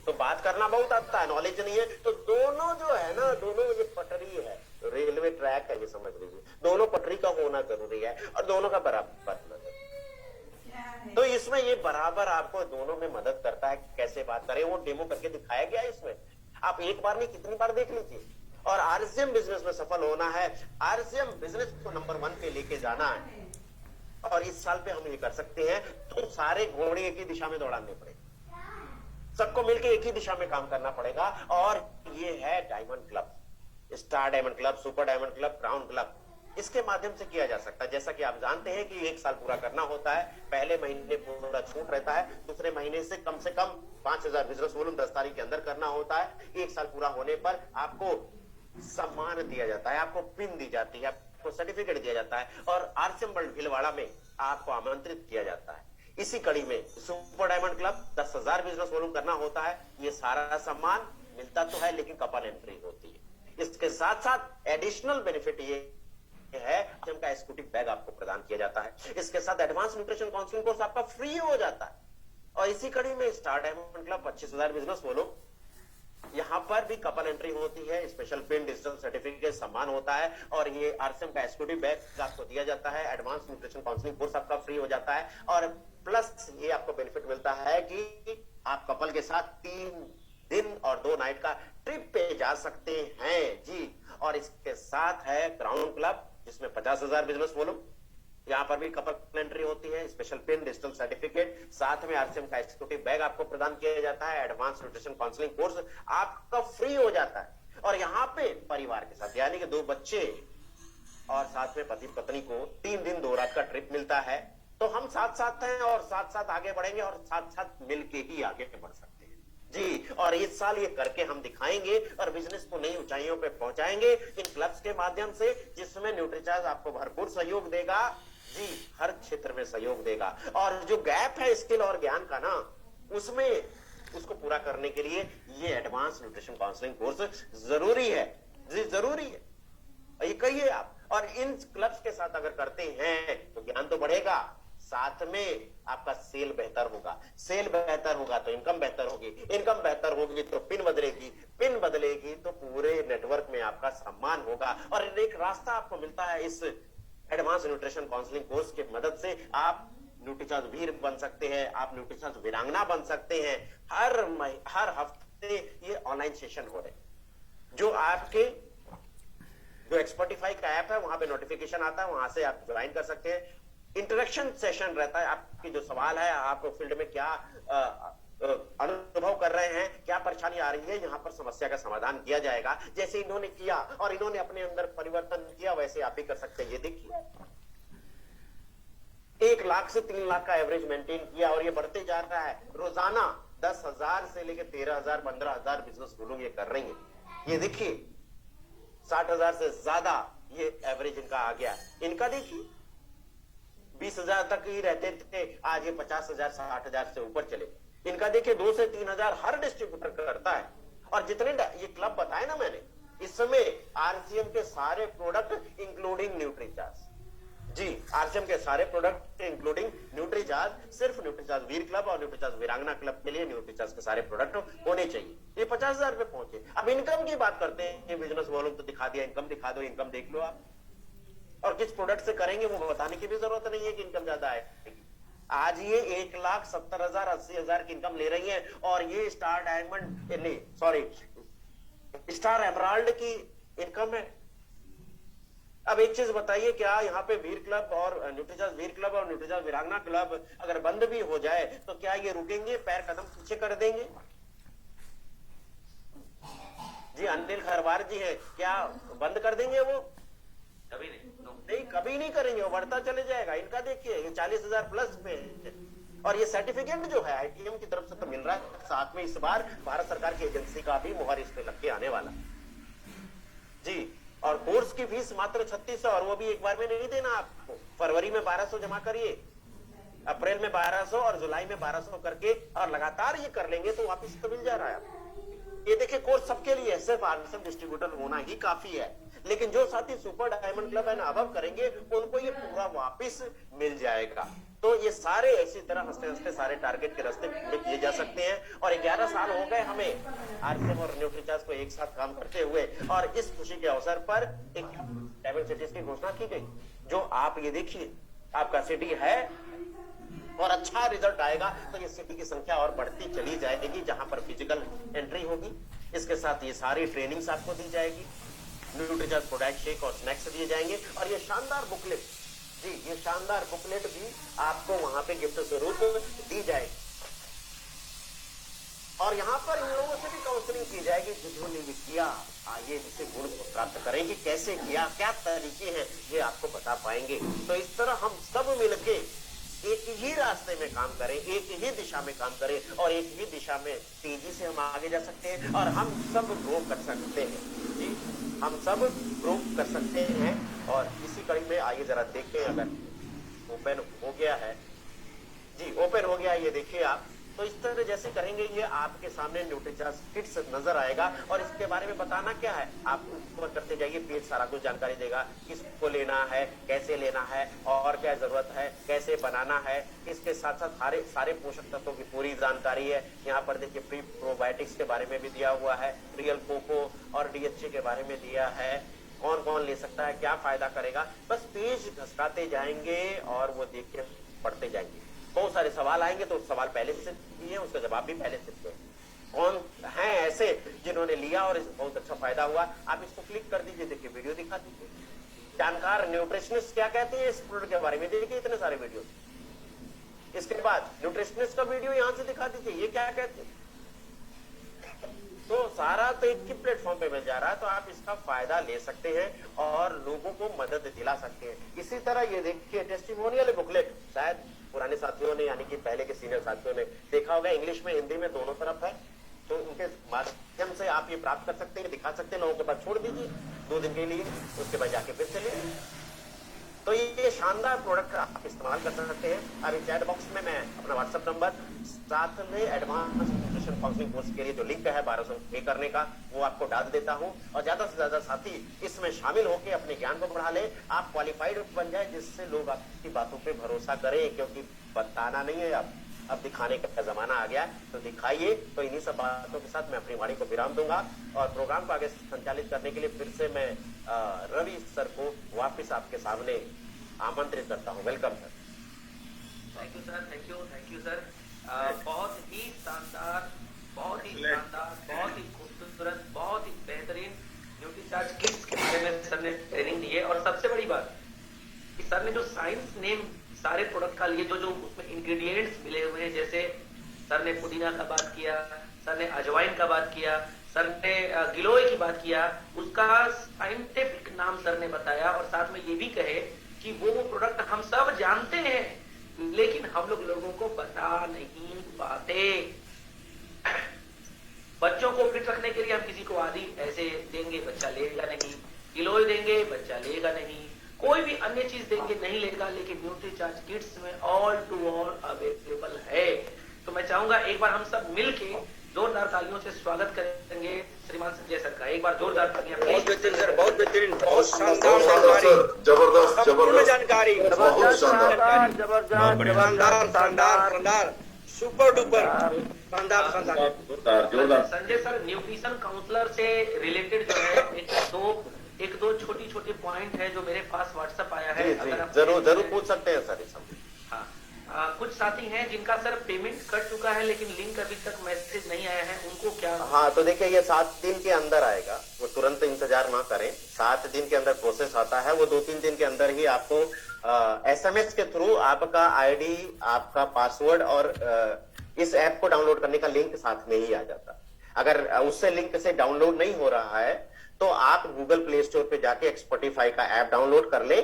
तो बात करना बहुत आता है, नॉलेज नहीं है। तो दोनों जो है ना, दोनों ये पटरी है, रेलवे ट्रैक है, ये समझ लीजिए। दोनों पटरी का होना जरूरी है और दोनों का बराबर मदद। तो इसमें ये बराबर आपको दोनों में मदद करता है। कैसे बात करें, वो डेमो करके दिखाया गया है इसमें। आप एक बार नहीं कितनी बार देख लीजिए। और आरसीएम बिजनेस में सफल होना है, आरसीएम बिजनेस को नंबर 1 पे लेके जाना है, और इस साल पे हम ये कर सकते हैं। तो सारे घोड़े एक ही दिशा में दौड़ाने पड़ेंगे, सबको मिलकर एक ही दिशा में काम करना पड़ेगा। और ये है diamond club, star diamond club, super diamond club, crown club. इसके माध्यम से किया जा सकता है। जैसा कि आप जानते हैं कि 1 साल पूरा करना होता है, पहले महीने पूरा छूट रहता है, दूसरे महीने से कम 5000 बिजनेस वॉल्यूम 10 तारीख के अंदर करना होता है। 1 साल पूरा होने पर आपको सम्मान दिया जाता है, आपको पिन दी जाती है, आपको सर्टिफिकेट दिया जाता है, और आरसीएम वर्ल्ड भीलवाड़ा में आपको आमंत्रित किया जाता है। इसी कड़ी में super diamond club 10,000 business volume करना होता है। ये सारा सम्मान मिलता तो है, लेकिन कपल एंट्री होती है। इसके साथ साथ एडिशनल बेनिफिट ये है, का एग्जीक्यूटिव बैग आपको प्रदान किया जाता है। इसके साथ एडवांस न्यूट्रिशन काउंसलिंग कोर्स आपका फ्री हो जाता है। और इसी कड़ी में star diamond club 25,000 business volume, यहां पर भी कपल एंट्री होती है, स्पेशल पिन, डिजिटल सर्टिफिकेट सम्मान होता है, और ये आरसीएम का एग्जीक्यूटिव बैग आपको दिया जाता है। एडवांस न्यूट्रिशन काउंसलिंग कोर्स आपका फ्री हो जाता है, और प्लस ये आपको बेनिफिट मिलता है कि आप कपल के साथ 3 दिन और 2 नाइट का ट्रिप पे जा सकते हैं। जी, और इसके साथ है क्राउन क्लब, जिसमें 50,000 बिजनेस वॉल्यूम, यहां पर भी कपल एंट्री होती है, स्पेशल पिन, डिजिटल सर्टिफिकेट, साथ में आरसीएम का एग्जीक्यूटिव बैग आपको प्रदान किया जाता है। एडवांस न्यूट्रिशन काउंसलिंग कोर्स आपका फ्री हो जाता है। और यहाँ पे परिवार के साथ, यानी कि 2 बच्चे और साथ में पति पत्नी को 3 दिन 2 रात का ट्रिप मिलता है। तो हम साथ साथ हैं और साथ साथ आगे बढ़ेंगे, और साथ साथ मिलके ही आगे बढ़ सकते हैं। जी, और इस साल ये करके हम दिखाएंगे और बिजनेस को नई ऊंचाइयों पे पहुंचाएंगे इन क्लब्स के माध्यम से, जिसमें न्यूट्रीचार्ज आपको भरपूर सहयोग देगा। जी, हर क्षेत्र में सहयोग देगा। और जो गैप है स्किल और ज्ञान का ना, उसमें उसको पूरा करने के लिए ये एडवांस न्यूट्रिशन काउंसलिंग कोर्स जरूरी है। जी, जरूरी है। ये कहिए आप, और इन क्लब्स के साथ अगर करते हैं तो ज्ञान तो बढ़ेगा, साथ में आपका सेल बेहतर होगा, सेल बेहतर होगा तो इनकम बेहतर होगी, इनकम बेहतर होगी तो पिन बदलेगी, पिन बदलेगी तो पूरे नेटवर्क में आपका सम्मान होगा। और एक रास्ता आपको मिलता है इस एडवांस न्यूट्रिशन काउंसलिंग कोर्स की मदद से। आप न्यूट्रीचार्ज वीर बन सकते हैं, आप न्यूट्रीचार्ज वीरांगना बन सकते हैं। हर हफ्ते ये ऑनलाइन सेशन हो रहे हैं, जो आपके जो एक्सपर्टिफाई का ऐप है वहां पे नोटिफिकेशन आता है, वहां से आप ज्वाइन कर सकते हैं। इंटरेक्शन सेशन रहता है, आपकी जो सवाल है, आपको फील्ड में क्या अनुभव कर रहे हैं, क्या परेशानी आ रही है, यहाँ पर समस्या का समाधान किया जाएगा। जैसे इन्होंने किया और इन्होंने अपने अंदर परिवर्तन किया, वैसे आप भी कर सकते हैं। ये देखिए 1 लाख से 3 लाख का एवरेज मेंटेन किया और ये बढ़ते जा रहा है। रोजाना 10,000 से लेकर 13,000 15,000 बिजनेस लोग ये कर रही है। ये देखिए 60,000 से ज्यादा ये एवरेज इनका आ गया। इनका देखिए 20,000 तक ही रहते थे, आज ये 50,000 60,000 से ऊपर चले। इनका देखिए 2 से 3,000 हर डिस्ट्रीब्यूटर करता है। और जितने ये क्लब बताए ना मैंने, इस समय आरसीएम के सारे प्रोडक्ट इंक्लूडिंग न्यूट्रीचार्ज, जी आरसीएम के सारे प्रोडक्ट इंक्लूडिंग न्यूट्रीचार्ज, सिर्फ न्यूट्रीचार्ज वीर क्लब और न्यूट्रीचार्ज वीरांगना क्लब के लिए न्यूट्रीचार्ज के सारे प्रोडक्ट होने चाहिए। ये 50,000 पे पहुंचे। अब इनकम की बात करते हैं, बिजनेस वॉल्यूम तो दिखा दिया, इनकम दिखा दो, इनकम देख लो आप। और किस प्रोडक्ट से करेंगे वो बताने की भी जरूरत नहीं है कि इनकम ज्यादा है। आज ये 1,70,000 80,000 की इनकम ले रही है और ये स्टार डायमंड नहीं सॉरी स्टार एमराल्ड की इनकम है। अब एक चीज बताइए, क्या यहाँ पे वीर क्लब और न्यूट्रीचार्ज वीर क्लब और न्यूट्रीचार्ज वीरांगना क्लब अगर बंद भी हो जाए तो क्या ये रुकेंगे, पैर कदम पीछे कर देंगे? जी अनिल खरवार जी है, क्या बंद कर देंगे वो? कभी नहीं, नहीं कभी नहीं करेंगे, वो बढ़ता चले जाएगा। इनका देखिए ये 40,000 प्लस पे है। और ये सर्टिफिकेट जो है आईटीएम की तरफ से तो मिल रहा है, साथ में इस बार भारत सरकार की एजेंसी का भी मुहर इस पे लग के आने वाला जी। और कोर्स की फीस मात्र 3600 और वो भी एक बार में नहीं देना आपको। फरवरी में 1200 जमा करिए, अप्रैल में 1200 और जुलाई में 1200 करके और लगातार ये कर लेंगे तो वापस तो मिल जा रहा है आपको। ये देखिए कोर्स सबके लिए, सिर्फ आरएसएम डिस्ट्रीब्यूटर होना ही काफी है। लेकिन जो साथी super diamond club and above करेंगे उनको ये पूरा वापस मिल जाएगा। तो ये सारे इसी तरह हंसते हंसते सारे टारगेट के रास्ते पूरे किए जा सकते हैं। और 11 साल हो गए हमें आरसीएम और न्यूट्रीचार्ज को एक साथ काम करते हुए, और इस खुशी के अवसर पर एक डायमंड सिटीज की घोषणा की गई। जो आप ये देखिए आपका सिटी है और अच्छा रिजल्ट आएगा तो ये सिटी की संख्या और बढ़ती चली जाएगी, जहां पर फिजिकल एंट्री होगी। इसके साथ ये सारी ट्रेनिंग्स आपको दी जाएगी, न्यूट्रीचार्ज प्रोडक्ट शेक और स्नैक्स दिए जाएंगे। और ये शानदार बुकलेट, जी ये शानदार बुकलेट भी आपको वहां पे गिफ्ट स्वरूप दी जाएगी। और यहाँ पर इन लोगों से भी काउंसलिंग की जाएगी जिन्होंने भी किया, आइए इसे गुण प्राप्त करेंगे, कैसे किया, क्या तरीके हैं, ये आपको बता पाएंगे। तो इस तरह हम सब मिलके एक ही रास्ते में काम करें, एक ही दिशा में काम करें और एक ही दिशा में तेजी से हम आगे जा सकते हैं और हम सब ग्रो कर सकते हैं। जी हम सब ग्रो कर सकते हैं। और इसी कड़ी में आइए जरा देखते हैं, अगर ओपन हो गया है, जी ओपन हो गया, ये देखिए आप। तो इस तरह जैसे करेंगे ये आपके सामने न्यूट्रीचार्ज किट्स नजर आएगा और इसके बारे में बताना क्या है, आप ऊपर करते जाइए, पेज सारा कुछ जानकारी देगा, किसको लेना है, कैसे लेना है और क्या जरूरत है, कैसे बनाना है। इसके साथ साथ सारे पोषक तत्वों की पूरी जानकारी है। यहाँ पर देखिए प्री प्रोबायोटिक्स के बारे में भी दिया हुआ है, रियल कोको और डीएचए के बारे में दिया है, कौन कौन ले सकता है, क्या फायदा करेगा। बस पेज घसकाते जाएंगे और वो देख के पढ़ते जाएंगे। बहुत सारे सवाल आएंगे तो सवाल पहले से दिए, उसका जवाब भी पहले से दिए। कौन हैं ऐसे जिन्होंने लिया और बहुत अच्छा फायदा हुआ, आप इसको क्लिक कर दीजिए, देखिए वीडियो दिखा दीजिए। जानकार न्यूट्रिशनिस्ट क्या कहते हैं इस प्रोडक्ट के बारे में, देखिए इतने सारे वीडियो। इसके बाद न्यूट्रिशनिस्ट का वीडियो यहां से दिखा दीजिए, ये क्या कहते हैं। तो सारा तो एक ही प्लेटफॉर्म पे मिल जा रहा है, तो आप इसका फायदा ले सकते हैं और लोगों को मदद दिला सकते हैं। इसी तरह ये देखिए टेस्टिमोनियल बुकलेट, शायद पुराने साथियों ने यानी कि पहले के सीनियर साथियों ने देखा होगा, इंग्लिश में हिंदी में दोनों तरफ है। तो उनके माध्यम से आप ये प्राप्त कर सकते हैं, दिखा सकते हैं, लोगों के पास छोड़ दीजिए 2 दिन के लिए, उसके बाद जाके फिर चलिए। तो ये शानदार प्रोडक्ट आप इस्तेमाल कर सकते हैं। अभी चैट बॉक्स में मैं अपना व्हाट्सएप नंबर, साथ में एडवांस न्यूट्रिशन काउंसलिंग कोर्स के लिए जो लिंक है 1200 पे करने का, वो आपको डाल देता हूं। और ज्यादा से ज्यादा साथी इसमें शामिल होकर अपने ज्ञान को बढ़ा ले, आप क्वालिफाइड बन जाए, जिससे लोग आपकी बातों पे भरोसा करें। क्योंकि बताना नहीं है, अब दिखाने का जमाना आ गया, तो दिखाइए। तो इन्हीं सब बातों के साथ मैं अपनी वाणी को विराम दूंगा और प्रोग्राम को आगे संचालित करने के लिए फिर से मैं रवि सर को वापस आपके सामने आमंत्रित करता हूं। Welcome sir. Thank you sir, thank you sir. बहुत ही शानदार, बहुत ही खूबसूरत, बहुत ही बेहतरीन न्यूट्रीचार्ज किट्स के बारे में सर ने ट्रेनिंग दी है। और सबसे बड़ी बात कि सर ने जो साइंस नेम सारे प्रोडक्ट का लिए, जो उसमें इंग्रेडिएंट्स मिले हुए हैं, जैसे सर ने पुदीना का बात किया, सर ने अजवाइन का बात किया, सर ने गिलोय की बात किया, उसका साइंटिफिक नाम सर ने बताया और साथ में ये भी कहे कि वो प्रोडक्ट हम सब जानते हैं लेकिन हम लोगों को बता नहीं पाते। बच्चों को फिट रखने के लिए हम किसी को आदि ऐसे देंगे, बच्चा लेगा नहीं, गिलोय देंगे, बच्चा लेगा नहीं, कोई भी अन्य चीज देंगे नहीं लेगा, लेकिन न्यूट्रीचार्ज किड्स में ऑल टू ऑल अवेलेबल है। तो मैं चाहूंगा एक बार हम सब मिलके जोरदार तालियों से स्वागत करेंगे श्रीमान संजय सर का। एक बार जोरदार तालियां। बहुत बेहतरीन सर, बहुत बेहतरीन, बहुत शानदार बहुत शानदार जानकारी, सर, जबरदस्त संपूर्ण जबरदस्त जानकारी, बहुत शानदार। शानदार शानदार शानदार, सुपर डुपर शानदार शानदार। जोरदार जोरदार। संजय सर, न्यूट्रिशन काउंसलर से रिलेटेड जो है एक दो छोटी छोटी पॉइंट है जो मेरे पास व्हाट्सएप आया है। अगर आप जरूर पूछ सकते हैं सर। हाँ, कुछ साथी हैं जिनका सर पेमेंट कट चुका है लेकिन लिंक अभी तक मैसेज नहीं आया है, उनको क्या? हाँ, तो देखिए ये 7 दिन के अंदर आएगा, वो तुरंत इंतजार ना करें। 7 दिन के अंदर प्रोसेस आता है, वो 2-3 दिन के अंदर ही आपको SMS के थ्रू आपका ID, आपका पासवर्ड और इस ऐप को डाउनलोड करने का लिंक साथ में ही आ जाता। अगर उससे लिंक से डाउनलोड नहीं हो रहा है तो आप गूगल प्ले स्टोर पे जाके एक्सपोर्टिफाई का ऐप डाउनलोड कर ले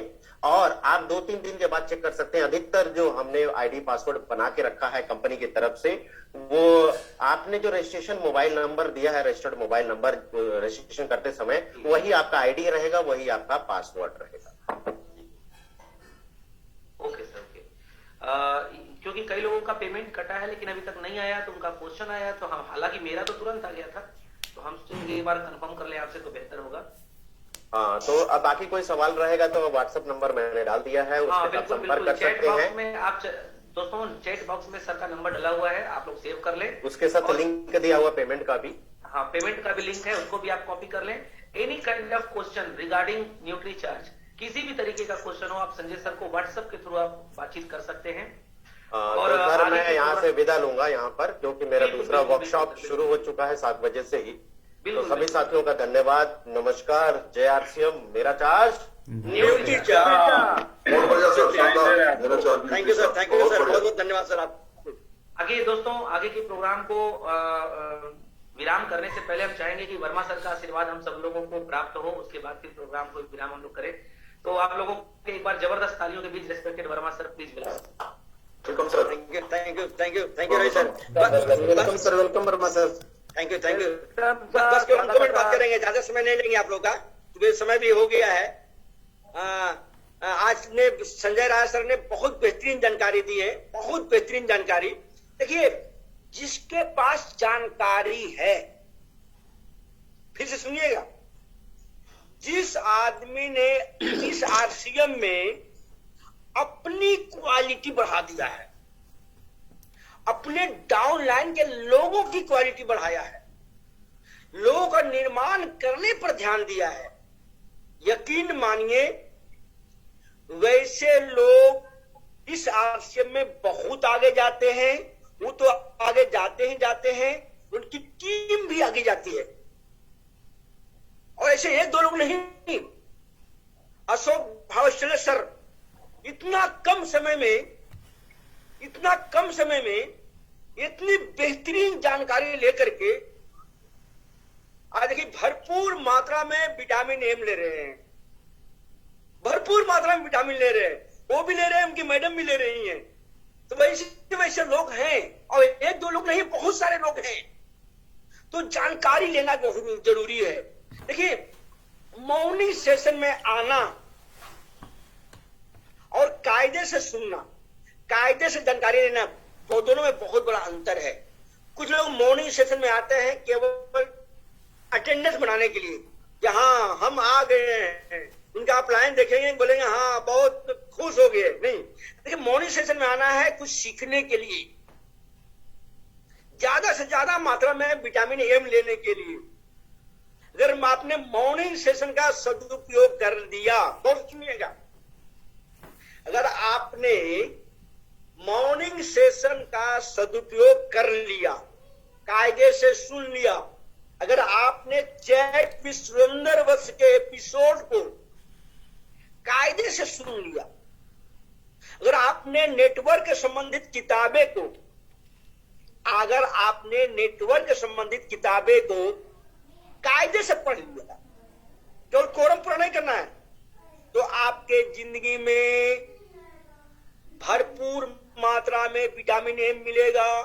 और आप 2-3 दिन के बाद चेक कर सकते हैं। अधिकतर जो हमने ID पासवर्ड बना के रखा है कंपनी की तरफ से, वो आपने जो रजिस्ट्रेशन मोबाइल नंबर दिया है, रजिस्टर्ड मोबाइल नंबर रजिस्ट्रेशन करते समय, वही आपका ID रहेगा, वही आपका पासवर्ड रहेगा। Okay sir, okay. क्योंकि कई लोगों का पेमेंट कटा है लेकिन अभी तक नहीं आया, तो उनका क्वेश्चन आया, तो हम, हालांकि मेरा तो तुरंत आ गया था, तो हम एक बार कंफर्म कर ले आपसे तो बेहतर होगा। हाँ, तो अब बाकी कोई सवाल रहेगा तो व्हाट्सएप नंबर मैंने डाल दिया है, उसके साथ संपर्क कर चैट सकते बॉक्स हैं। में आप दोस्तों चैट बॉक्स में सर का नंबर डला हुआ है, आप लोग सेव कर लें। उसके साथ लिंक दिया हुआ पेमेंट का भी। हाँ, पेमेंट का भी लिंक है, उसको भी आप कॉपी कर लें। Any kind of question regarding Nutricharge, किसी भी तरीके का क्वेश्चन हो, आप संजय सर को व्हाट्सएप के थ्रू आप बातचीत कर सकते हैं। और सर मैं यहाँ से विदा लूंगा यहाँ पर, क्योंकि मेरा दूसरा वर्कशॉप शुरू हो चुका है 7 बजे से ही। तो सभी साथियों का धन्यवाद, नमस्कार, जय RCM, मेरा चार्ज न्यूट्रीचार्ज। बहुत बढ़िया सर, शानदार। मेरा charge. Thank you sir, thank you sir, बहुत बहुत धन्यवाद सर आपको। आगे दोस्तों, आगे के प्रोग्राम को विराम करने से पहले हम चाहेंगे कि वर्मा सर का आशीर्वाद हम सब लोगों को प्राप्त हो, उसके बाद फिर प्रोग्राम को विराम हम लोग करें। तो आप लोगों के एक बार जबरदस्त तालियों के बीच respected Verma sir please welcome sir. Thank you thank you thank you thank you Ravi sir. Welcome sir, welcome Verma sir. Thank you thank you. बस केवल 2 मिनट बात करेंगे, ज्यादा समय नहीं लेंगे आप लोग का, क्योंकि समय भी हो गया है। आज ने संजय राय सर ने बहुत बेहतरीन जानकारी दी है, बहुत बेहतरीन जानकारी। देखिए, जिसके पास जानकारी है, फिर से सुनिएगा, जिस आदमी ने इस RCM में अपनी क्वालिटी बढ़ा दिया है, अपने डाउनलाइन के लोगों की क्वालिटी बढ़ाया है, लोगों का निर्माण करने पर ध्यान दिया है, यकीन मानिए वैसे लोग इस RCM में बहुत आगे जाते हैं। वो तो आगे जाते हैं, उनकी टीम भी आगे जाती है। और ऐसे 1-2 लोग नहीं, अशोक भावश्चर्य सर इतना कम समय में इतनी बेहतरीन जानकारी लेकर के आज देखिए भरपूर मात्रा में विटामिन एम ले रहे हैं, भरपूर मात्रा में विटामिन ले रहे हैं, वो भी ले रहे हैं, उनकी मैडम भी ले रही हैं। तो वैसे लोग हैं, और 1-2 लोग नहीं, बहुत सारे लोग हैं। तो जानकारी लेना जरूरी है। देखिए, मॉर्निंग सेशन में आना और कायदे से सुनना, कायदे से जानकारी लेना, तो दोनों में बहुत बड़ा अंतर है। कुछ लोग मॉर्निंग सेशन में आते हैं केवल अटेंडेंस बनाने के लिए, यहाँ हम आ गए हैं, उनका आप लाइन देखेंगे बोलेंगे हाँ बहुत खुश हो गए। नहीं, देखिए मॉर्निंग सेशन में आना है कुछ सीखने के लिए, ज्यादा से ज्यादा मात्रा में विटामिन एम लेने के लिए। अगर आपने मॉर्निंग सेशन का सदुपयोग कर दिया, बहुत सुनिएगा, अगर आपने मॉर्निंग सेशन का सदुपयोग कर लिया, कायदे से सुन लिया, अगर आपने चैट विश्वेंद्र वत्स के एपिसोड को कायदे से सुन लिया, अगर आपने नेटवर्क से संबंधित किताबें को अगर आपने नेटवर्क संबंधित किताबें को कायदे से पढ़ लिया, केवल कोरम पूरा नहीं करना है, तो आपके जिंदगी में भरपूर मात्रा में विटामिन ए मिलेगा,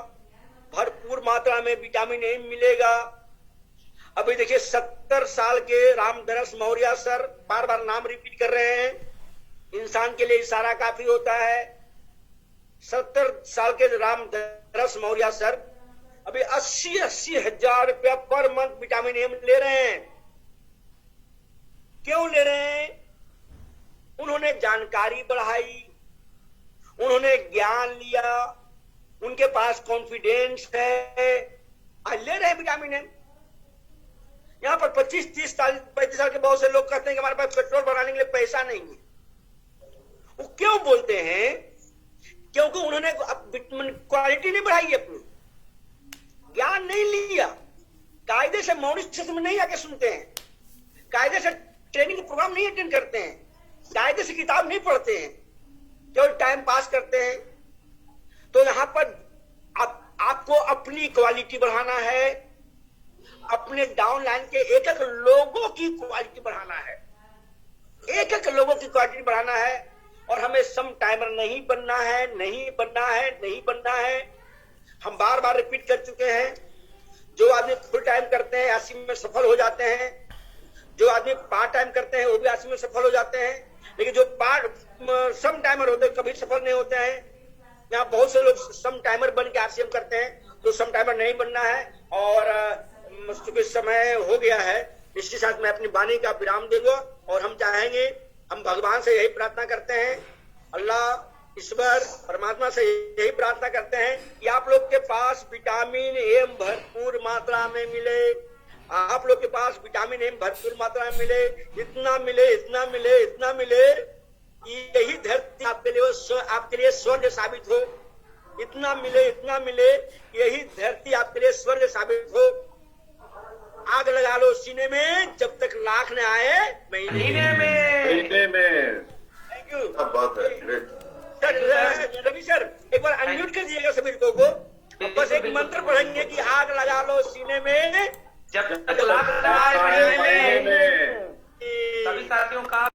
भरपूर मात्रा में विटामिन ए मिलेगा। अभी देखिए 70 साल के रामधनस मौर्य सर, बार बार नाम रिपीट कर रहे हैं, इंसान के लिए इशारा काफी होता है। 70 साल के रामधनस मौर्य सर अभी 80 हजार रुपया पर मंथ विटामिन ए ले रहे हैं। क्यों ले रहे हैं? उन्होंने जानकारी बढ़ाई, उन्होंने ज्ञान लिया, उनके पास कॉन्फिडेंस है, आज ले रहे हैं विटामिन ए। यहां पर 25, 30 साल, 35 साल के बहुत से लोग कहते हैं कि हमारे पास पेट्रोल भराने के लिए पैसा नहीं है। वो क्यों बोलते हैं? क्योंकि उन्होंने क्वालिटी नहीं बढ़ाई, अपनी ज्ञान नहीं लिया, कायदे से मॉनिटर्स में नहीं आके सुनते हैं, कायदे से ट्रेनिंग प्रोग्राम नहीं अटेंड करते हैं, कायदे से किताब नहीं पढ़ते हैं, केवल टाइम पास करते हैं। तो यहां पर आपको अपनी क्वालिटी बढ़ाना है, अपने डाउन लाइन के एक एक लोगों की क्वालिटी बढ़ाना है, एक एक लोगों की क्वालिटी बढ़ाना है। और हमें सम टाइमर नहीं बनना है, नहीं बनना है, नहीं बनना है। हम बार बार रिपीट कर चुके हैं, जो आदमी फुल टाइम करते हैं 80 में सफल हो जाते हैं, जो आदमी पार्ट टाइम करते हैं वो भी 80 में सफल हो जाते हैं। लेकिन जो सम टाइमर होते हैं कभी सफल नहीं होते हैं। यहाँ बहुत से लोग सम टाइमर बन के आरसीएम करते हैं, तो सम टाइमर नहीं बनना है। और चूंकि समय हो गया है, इसके साथ मैं अपनी वाणी का विराम दूंगा। और हम चाहेंगे, हम भगवान से यही प्रार्थना करते हैं, अल्लाह ईश्वर परमात्मा से यही प्रार्थना करते हैं कि आप लोग के पास विटामिन ए भरपूर मात्रा में मिले, आप लोग के पास विटामिन ए भरपूर मात्रा में मिले, इतना मिले, इतना मिले, इतना मिले, यही धरती आपके लिए स्वर्ग साबित हो। इतना मिले, इतना मिले, यही धरती आपके लिए स्वर्ग साबित हो। आग लगा लो सीने में, जब तक लाख न आए महीने में। Thank you. क्या बात है, ग्रेट। रवि सर एक बार अनम्यूट कर दीजिएगा सभी लोगों को। बस एक मंत्र पढ़ेंगे कि आग लगा लो सीने में, जब तक लाख लगाए महीने में। सभी साथियों का